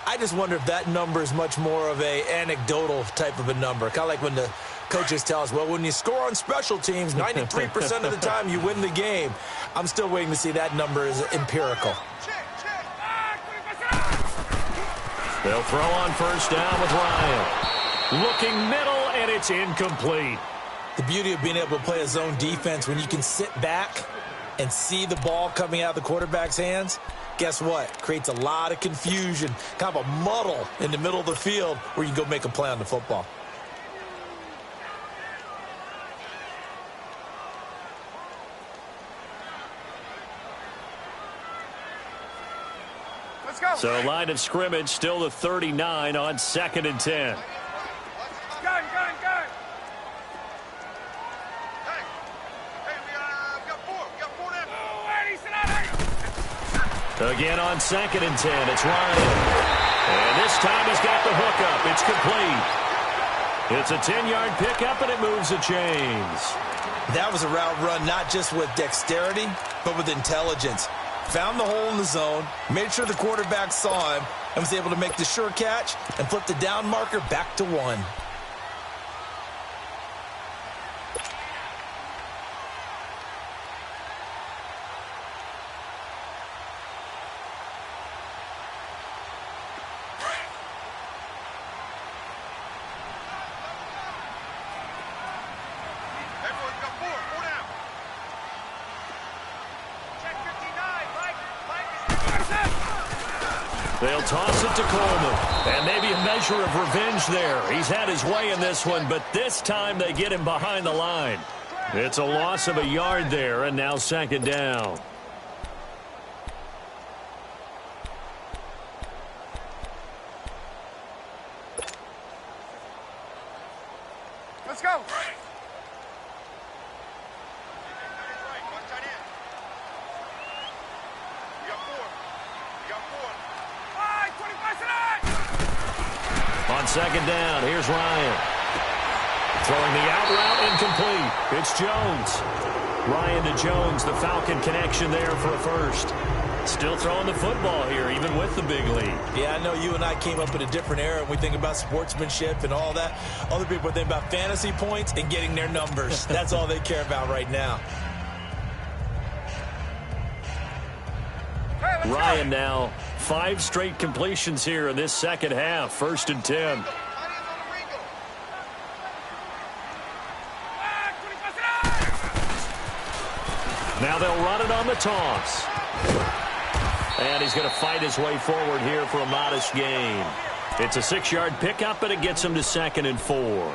Speaker 2: I just wonder if that number is much more of a anecdotal type of a number. Kind of like when the coaches tell us, well, when you score on special teams, 93% of the time you win the game. I'm still waiting to see that number is empirical.
Speaker 1: They'll throw on first down with Ryan. Looking middle, and it's incomplete.
Speaker 2: The beauty of being able to play a zone defense when you can sit back and see the ball coming out of the quarterback's hands, guess what? Creates a lot of confusion, kind of a muddle in the middle of the field where you can go make a play on the football.
Speaker 3: Let's go.
Speaker 1: So line of scrimmage still the 39 on 2nd and 10.
Speaker 3: Gun, gun, gun.
Speaker 1: Again on 2nd and 10, it's Ryan. And this time he's got the hookup. It's complete. It's a 10-yard pickup, and it moves the chains.
Speaker 2: That was a route run not just with dexterity, but with intelligence. Found the hole in the zone, made sure the quarterback saw him, and was able to make the sure catch and flip the down marker back to 1.
Speaker 1: They'll toss it to Coleman. And maybe a measure of revenge there. He's had his way in this one, but this time they get him behind the line. It's a loss of a yard there, and now 2nd down.
Speaker 3: Let's go.
Speaker 1: On 2nd down, here's Ryan. Throwing the out route, incomplete. It's Jones. Ryan to Jones, the Falcon connection there for a first. Still throwing the football here, even with the big lead.
Speaker 2: Yeah, I know you and I came up in a different era, and we think about sportsmanship and all that. Other people think about fantasy points and getting their numbers. That's all they care about right now.
Speaker 1: Ryan now 5 straight completions here in this second half. 1st and 10. Now they'll run it on the toss. And he's going to fight his way forward here for a modest gain. It's a 6-yard pickup, and it gets him to 2nd and 4.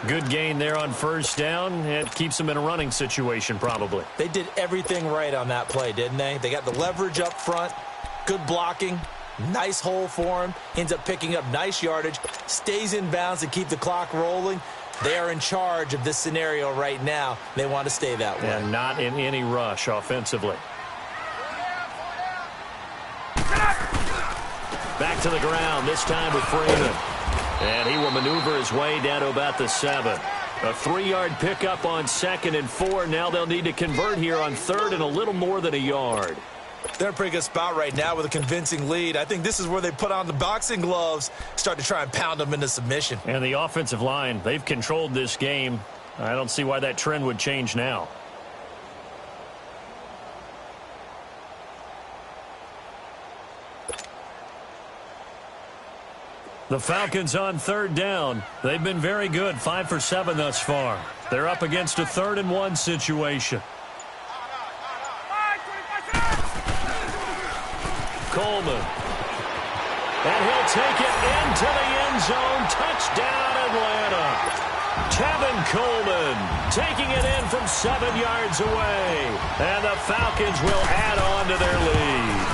Speaker 1: Good gain there on first down. It keeps him in a running situation, probably.
Speaker 2: They did everything right on that play, didn't they? They got the leverage up front, good blocking, nice hole for him, ends up picking up nice yardage, stays in bounds to keep the clock rolling. They are in charge of this scenario right now. They want to stay that way.
Speaker 1: And not in any rush offensively. Back to the ground, this time with Freeman. And he will maneuver his way down to about the 7. A 3-yard pickup on 2nd and 4. Now they'll need to convert here on 3rd and a little more than a yard.
Speaker 2: They're in a pretty good spot right now with a convincing lead. I think this is where they put on the boxing gloves, start to try and pound them into submission.
Speaker 1: And the offensive line, they've controlled this game. I don't see why that trend would change now. The Falcons on 3rd down. They've been very good, 5 for 7 thus far. They're up against a 3rd and 1 situation. Coleman. And he'll take it into the end zone. Touchdown, Atlanta. Tevin Coleman taking it in from 7 yards away. And the Falcons will add on to their lead.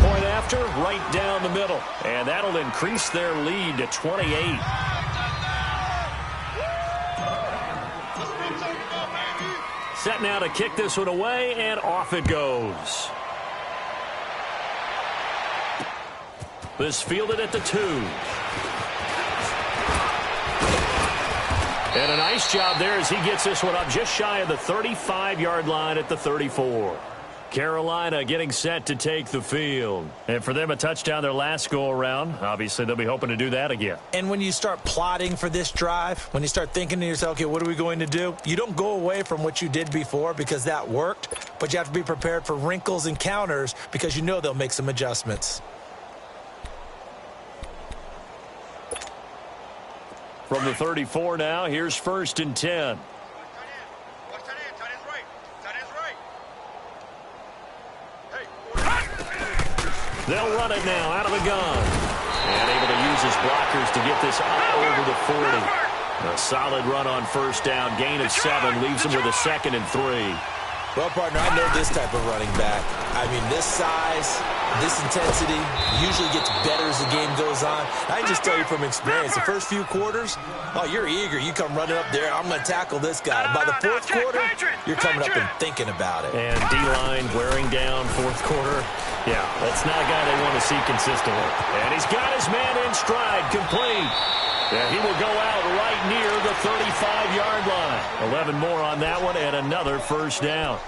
Speaker 1: Point after, right down the middle. And that'll increase their lead to 28. Set now to kick this one away, and off it goes. This fielded at the 2. And a nice job there as he gets this one up just shy of the 35-yard line at the 34. Carolina getting set to take the field. And for them, a touchdown their last go-around. Obviously, they'll be hoping to do that again.
Speaker 2: And when you start plotting for this drive, when you start thinking to yourself, okay, what are we going to do? You don't go away from what you did before because that worked, but you have to be prepared for wrinkles and counters because you know they'll make some adjustments.
Speaker 1: From the 34 now, here's 1st and 10. They'll run it now out of the gun. And able to use his blockers to get this up over the 40. A solid run on first down. Gain of 7 leaves him with a 2nd and 3.
Speaker 2: Well, partner, I know this type of running back. I mean, this size, this intensity usually gets better as the game goes on. I can just tell you from experience, the first few quarters, oh, you're eager. You come running up there, I'm going to tackle this guy. By the 4th quarter, you're coming up and thinking about it.
Speaker 1: And D-line wearing down 4th quarter. Yeah, that's not a guy they want to see consistently. And he's got his man in stride, complete. Yeah, he will go out right near the 35-yard line. 11 more on that one and another first down.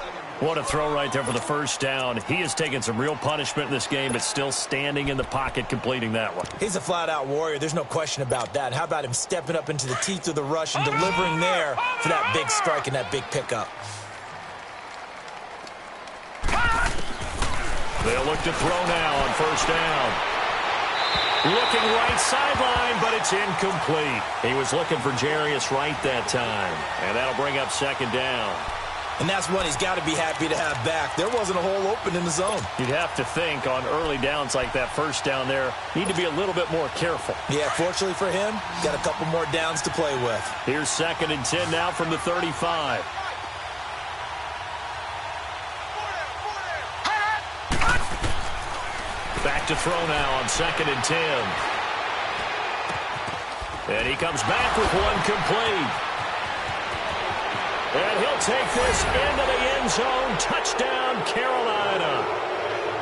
Speaker 1: What a throw right there for the first down. He has taken some real punishment in this game, but still standing in the pocket completing that one.
Speaker 2: He's a flat-out warrior. There's no question about that. How about him stepping up into the teeth of the rush and delivering there for that big strike and that big pickup?
Speaker 1: They'll look to throw now on first down. Looking right sideline, but it's incomplete. He was looking for Jarius Wright that time, and that'll bring up 2nd down.
Speaker 2: And that's one he's got to be happy to have back. There wasn't a hole open in the zone.
Speaker 1: You'd have to think on early downs like that first down there, need to be a little bit more careful.
Speaker 2: Yeah, fortunately for him, got a couple more downs to play with.
Speaker 1: Here's 2nd and 10 now from the 35. Back to throw now on 2nd and 10. And he comes back with one complete. And he'll take this into the end zone. Touchdown, Carolina.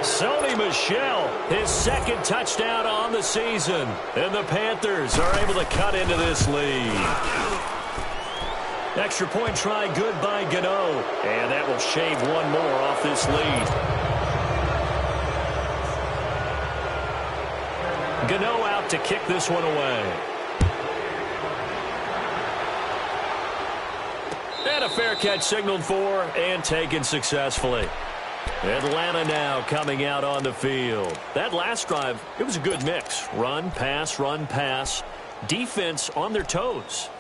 Speaker 1: Sony Michel, his 2nd touchdown on the season. And the Panthers are able to cut into this lead. Extra point try good by Gano. And that will shave one more off this lead. Gano out to kick this one away. And a fair catch signaled for and taken successfully. Atlanta now coming out on the field. That last drive, it was a good mix. Run, pass, defense on their toes.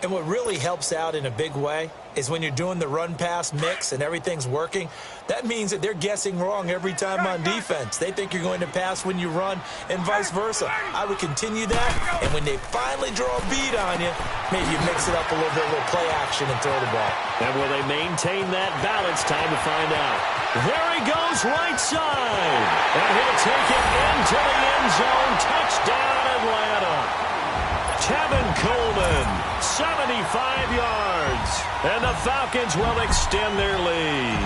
Speaker 2: And what really helps out in a big way is when you're doing the run-pass mix and everything's working, that means that they're guessing wrong every time on defense. They think you're going to pass when you run and vice versa. I would continue that, and when they finally draw a beat on you, maybe you mix it up a little bit, a little play action and throw the ball.
Speaker 1: And will they maintain that balance? Time to find out. There he goes, right side. And he'll take it into the end zone. Touchdown, Atlanta. Tevin Coleman, 75 yards. And the Falcons will extend their lead.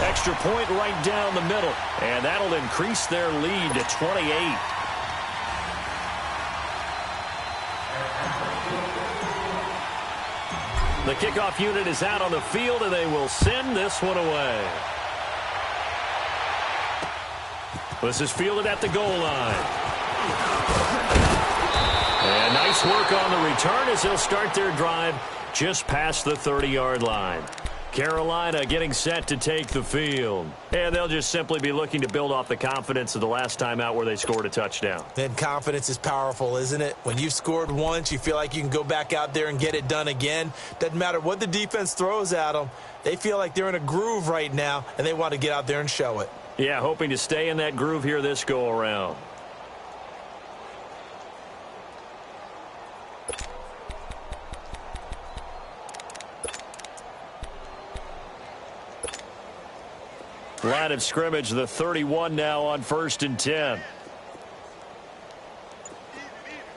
Speaker 1: Extra point right down the middle. And that'll increase their lead to 28. The kickoff unit is out on the field, and they will send this one away. This is fielded at the goal line. And nice work on the return as they'll start their drive just past the 30-yard line. Carolina getting set to take the field. And they'll just simply be looking to build off the confidence of the last time out where they scored a touchdown.
Speaker 2: Then confidence is powerful, isn't it? When you've scored once, you feel like you can go back out there and get it done again. Doesn't matter what the defense throws at them. They feel like they're in a groove right now, and they want to get out there and show it.
Speaker 1: Yeah, hoping to stay in that groove here this go-around. Line of scrimmage, the 31 now on 1st and 10.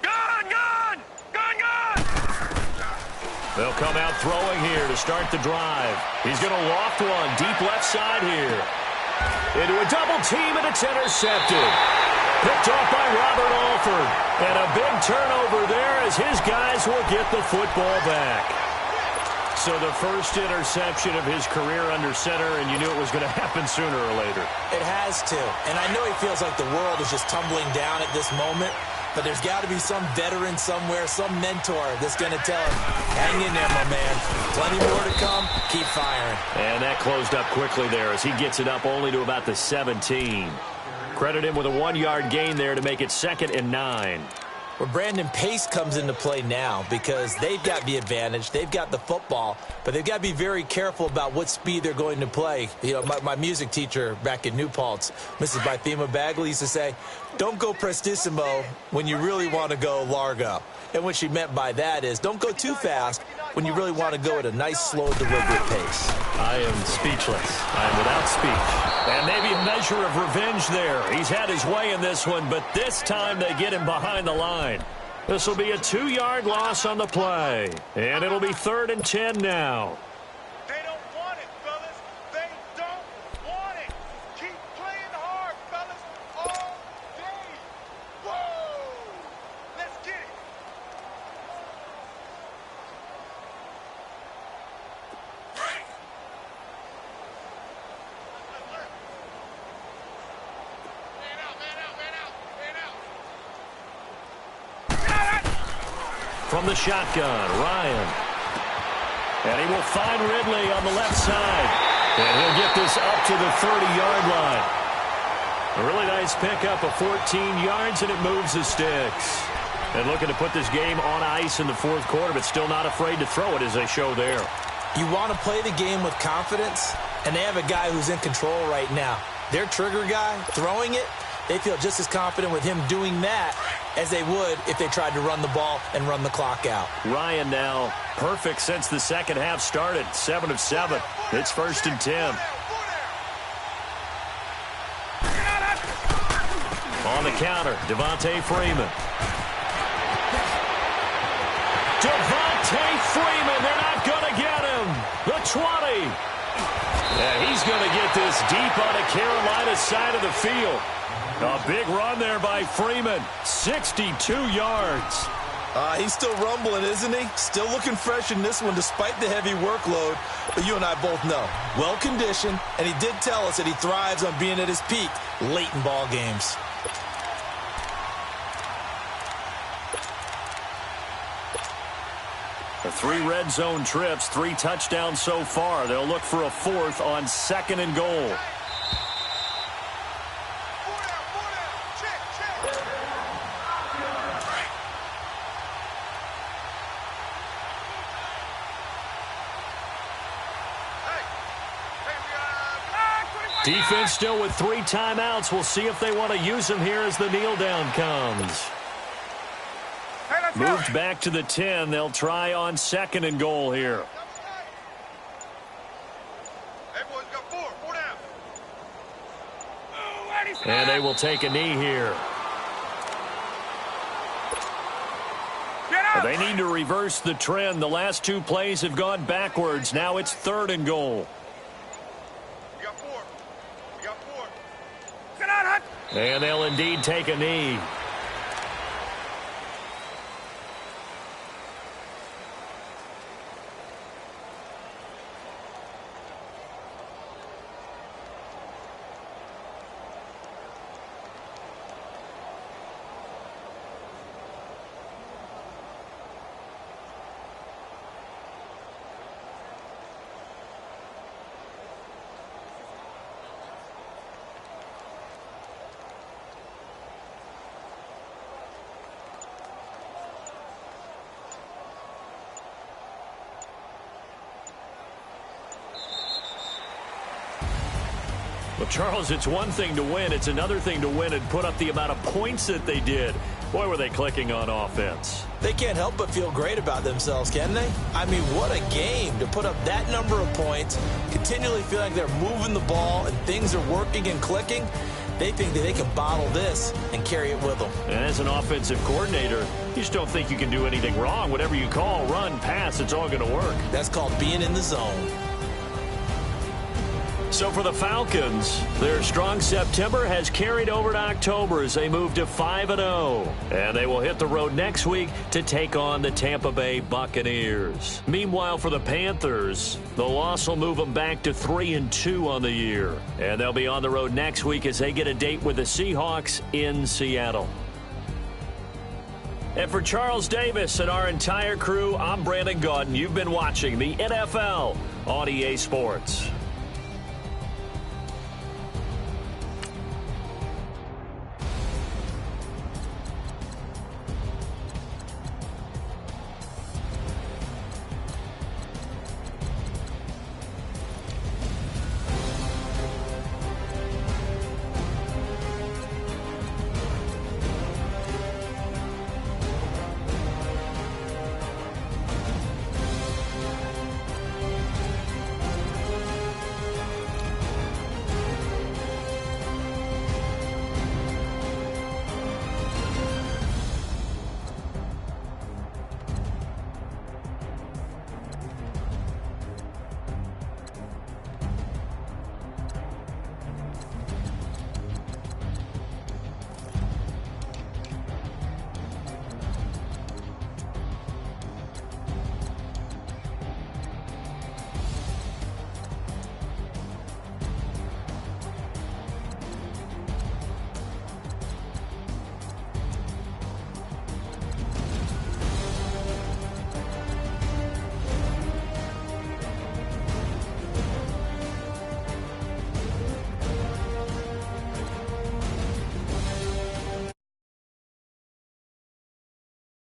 Speaker 3: Gun!
Speaker 1: They'll come out throwing here to start the drive. He's going to loft one deep left side here. Into a double team, and it's intercepted. Picked off by Robert Alford. And a big turnover there as his guys will get the football back. So the first interception of his career under center, and you knew it was going to happen sooner or later.
Speaker 2: It has to. And I know he feels like the world is just tumbling down at this moment, but there's got to be some veteran somewhere, some mentor that's going to tell him, hang in there, my man. Plenty more to come. Keep firing.
Speaker 1: And that closed up quickly there as he gets it up only to about the 17. Credit him with a 1-yard gain there to make it 2nd and 9.
Speaker 2: Well, Brandon, pace comes into play now because they've got the advantage. They've got the football, but they've got to be very careful about what speed they're going to play. You know, my music teacher back in New Paltz, Mrs. Bythema Bagley, used to say, don't go prestissimo when you really want to go largo. And what she meant by that is don't go too fast when you really want to go at a nice, slow, deliberate pace.
Speaker 1: I am speechless. I am without speech. And maybe a measure of revenge there. He's had his way in this one, but this time they get him behind the line. This will be a 2-yard loss on the play. And it'll be 3rd and 10 now.
Speaker 3: They don't want it, fellas. They don't want it. Keep playing hard, fellas, all day. Whoa! Let's get it.
Speaker 1: From the shotgun, Ryan. And he will find Ridley on the left side. And he'll get this up to the 30-yard line. A really nice pickup of 14 yards, and it moves the sticks. And looking to put this game on ice in the 4th quarter, but still not afraid to throw it as they show there.
Speaker 2: You want to play the game with confidence, and they have a guy who's in control right now. Their trigger guy, throwing it, they feel just as confident with him doing that as they would if they tried to run the ball and run the clock out.
Speaker 1: Ryan now perfect since the second half started. 7 of 7. It's 1st and 10. On the counter, Devontae Freeman. Devontae Freeman, they're not going to get him. The 20. Yeah, he's going to get this deep on the Carolina side of the field. A big run there by Freeman. 62 yards.
Speaker 2: He's still rumbling, isn't he? Still looking fresh in this one despite the heavy workload. But you and I both know, well-conditioned, and he did tell us that he thrives on being at his peak late in ball games.
Speaker 1: The 3 red zone trips, 3 touchdowns so far. They'll look for a 4th on 2nd and goal. Defense still with 3 timeouts. We'll see if they want to use them here as the kneel down comes. Moved back to the 10. They'll try on 2nd and goal here.
Speaker 3: Everyone's got 4 down.
Speaker 1: And they will take a knee here. They need to reverse the trend. The last 2 plays have gone backwards. Now it's 3rd and goal.
Speaker 3: We got 4. We got 4.
Speaker 1: And they'll indeed take a knee. Well, Charles, it's one thing to win. It's another thing to win and put up the amount of points that they did. Boy, were they clicking on offense.
Speaker 2: They can't help but feel great about themselves, can they? I mean, what a game to put up that number of points, continually feel like they're moving the ball and things are working and clicking. They think that they can bottle this and carry it with them.
Speaker 1: And as an offensive coordinator, you just don't think you can do anything wrong. Whatever you call, run, pass, it's all going to work.
Speaker 2: That's called being in the zone.
Speaker 1: So for the Falcons, their strong September has carried over to October as they move to 5-0. And they will hit the road next week to take on the Tampa Bay Buccaneers. Meanwhile, for the Panthers, the loss will move them back to 3-2 on the year. And they'll be on the road next week as they get a date with the Seahawks in Seattle. And for Charles Davis and our entire crew, I'm Brandon Gaudin. You've been watching the NFL on EA Sports.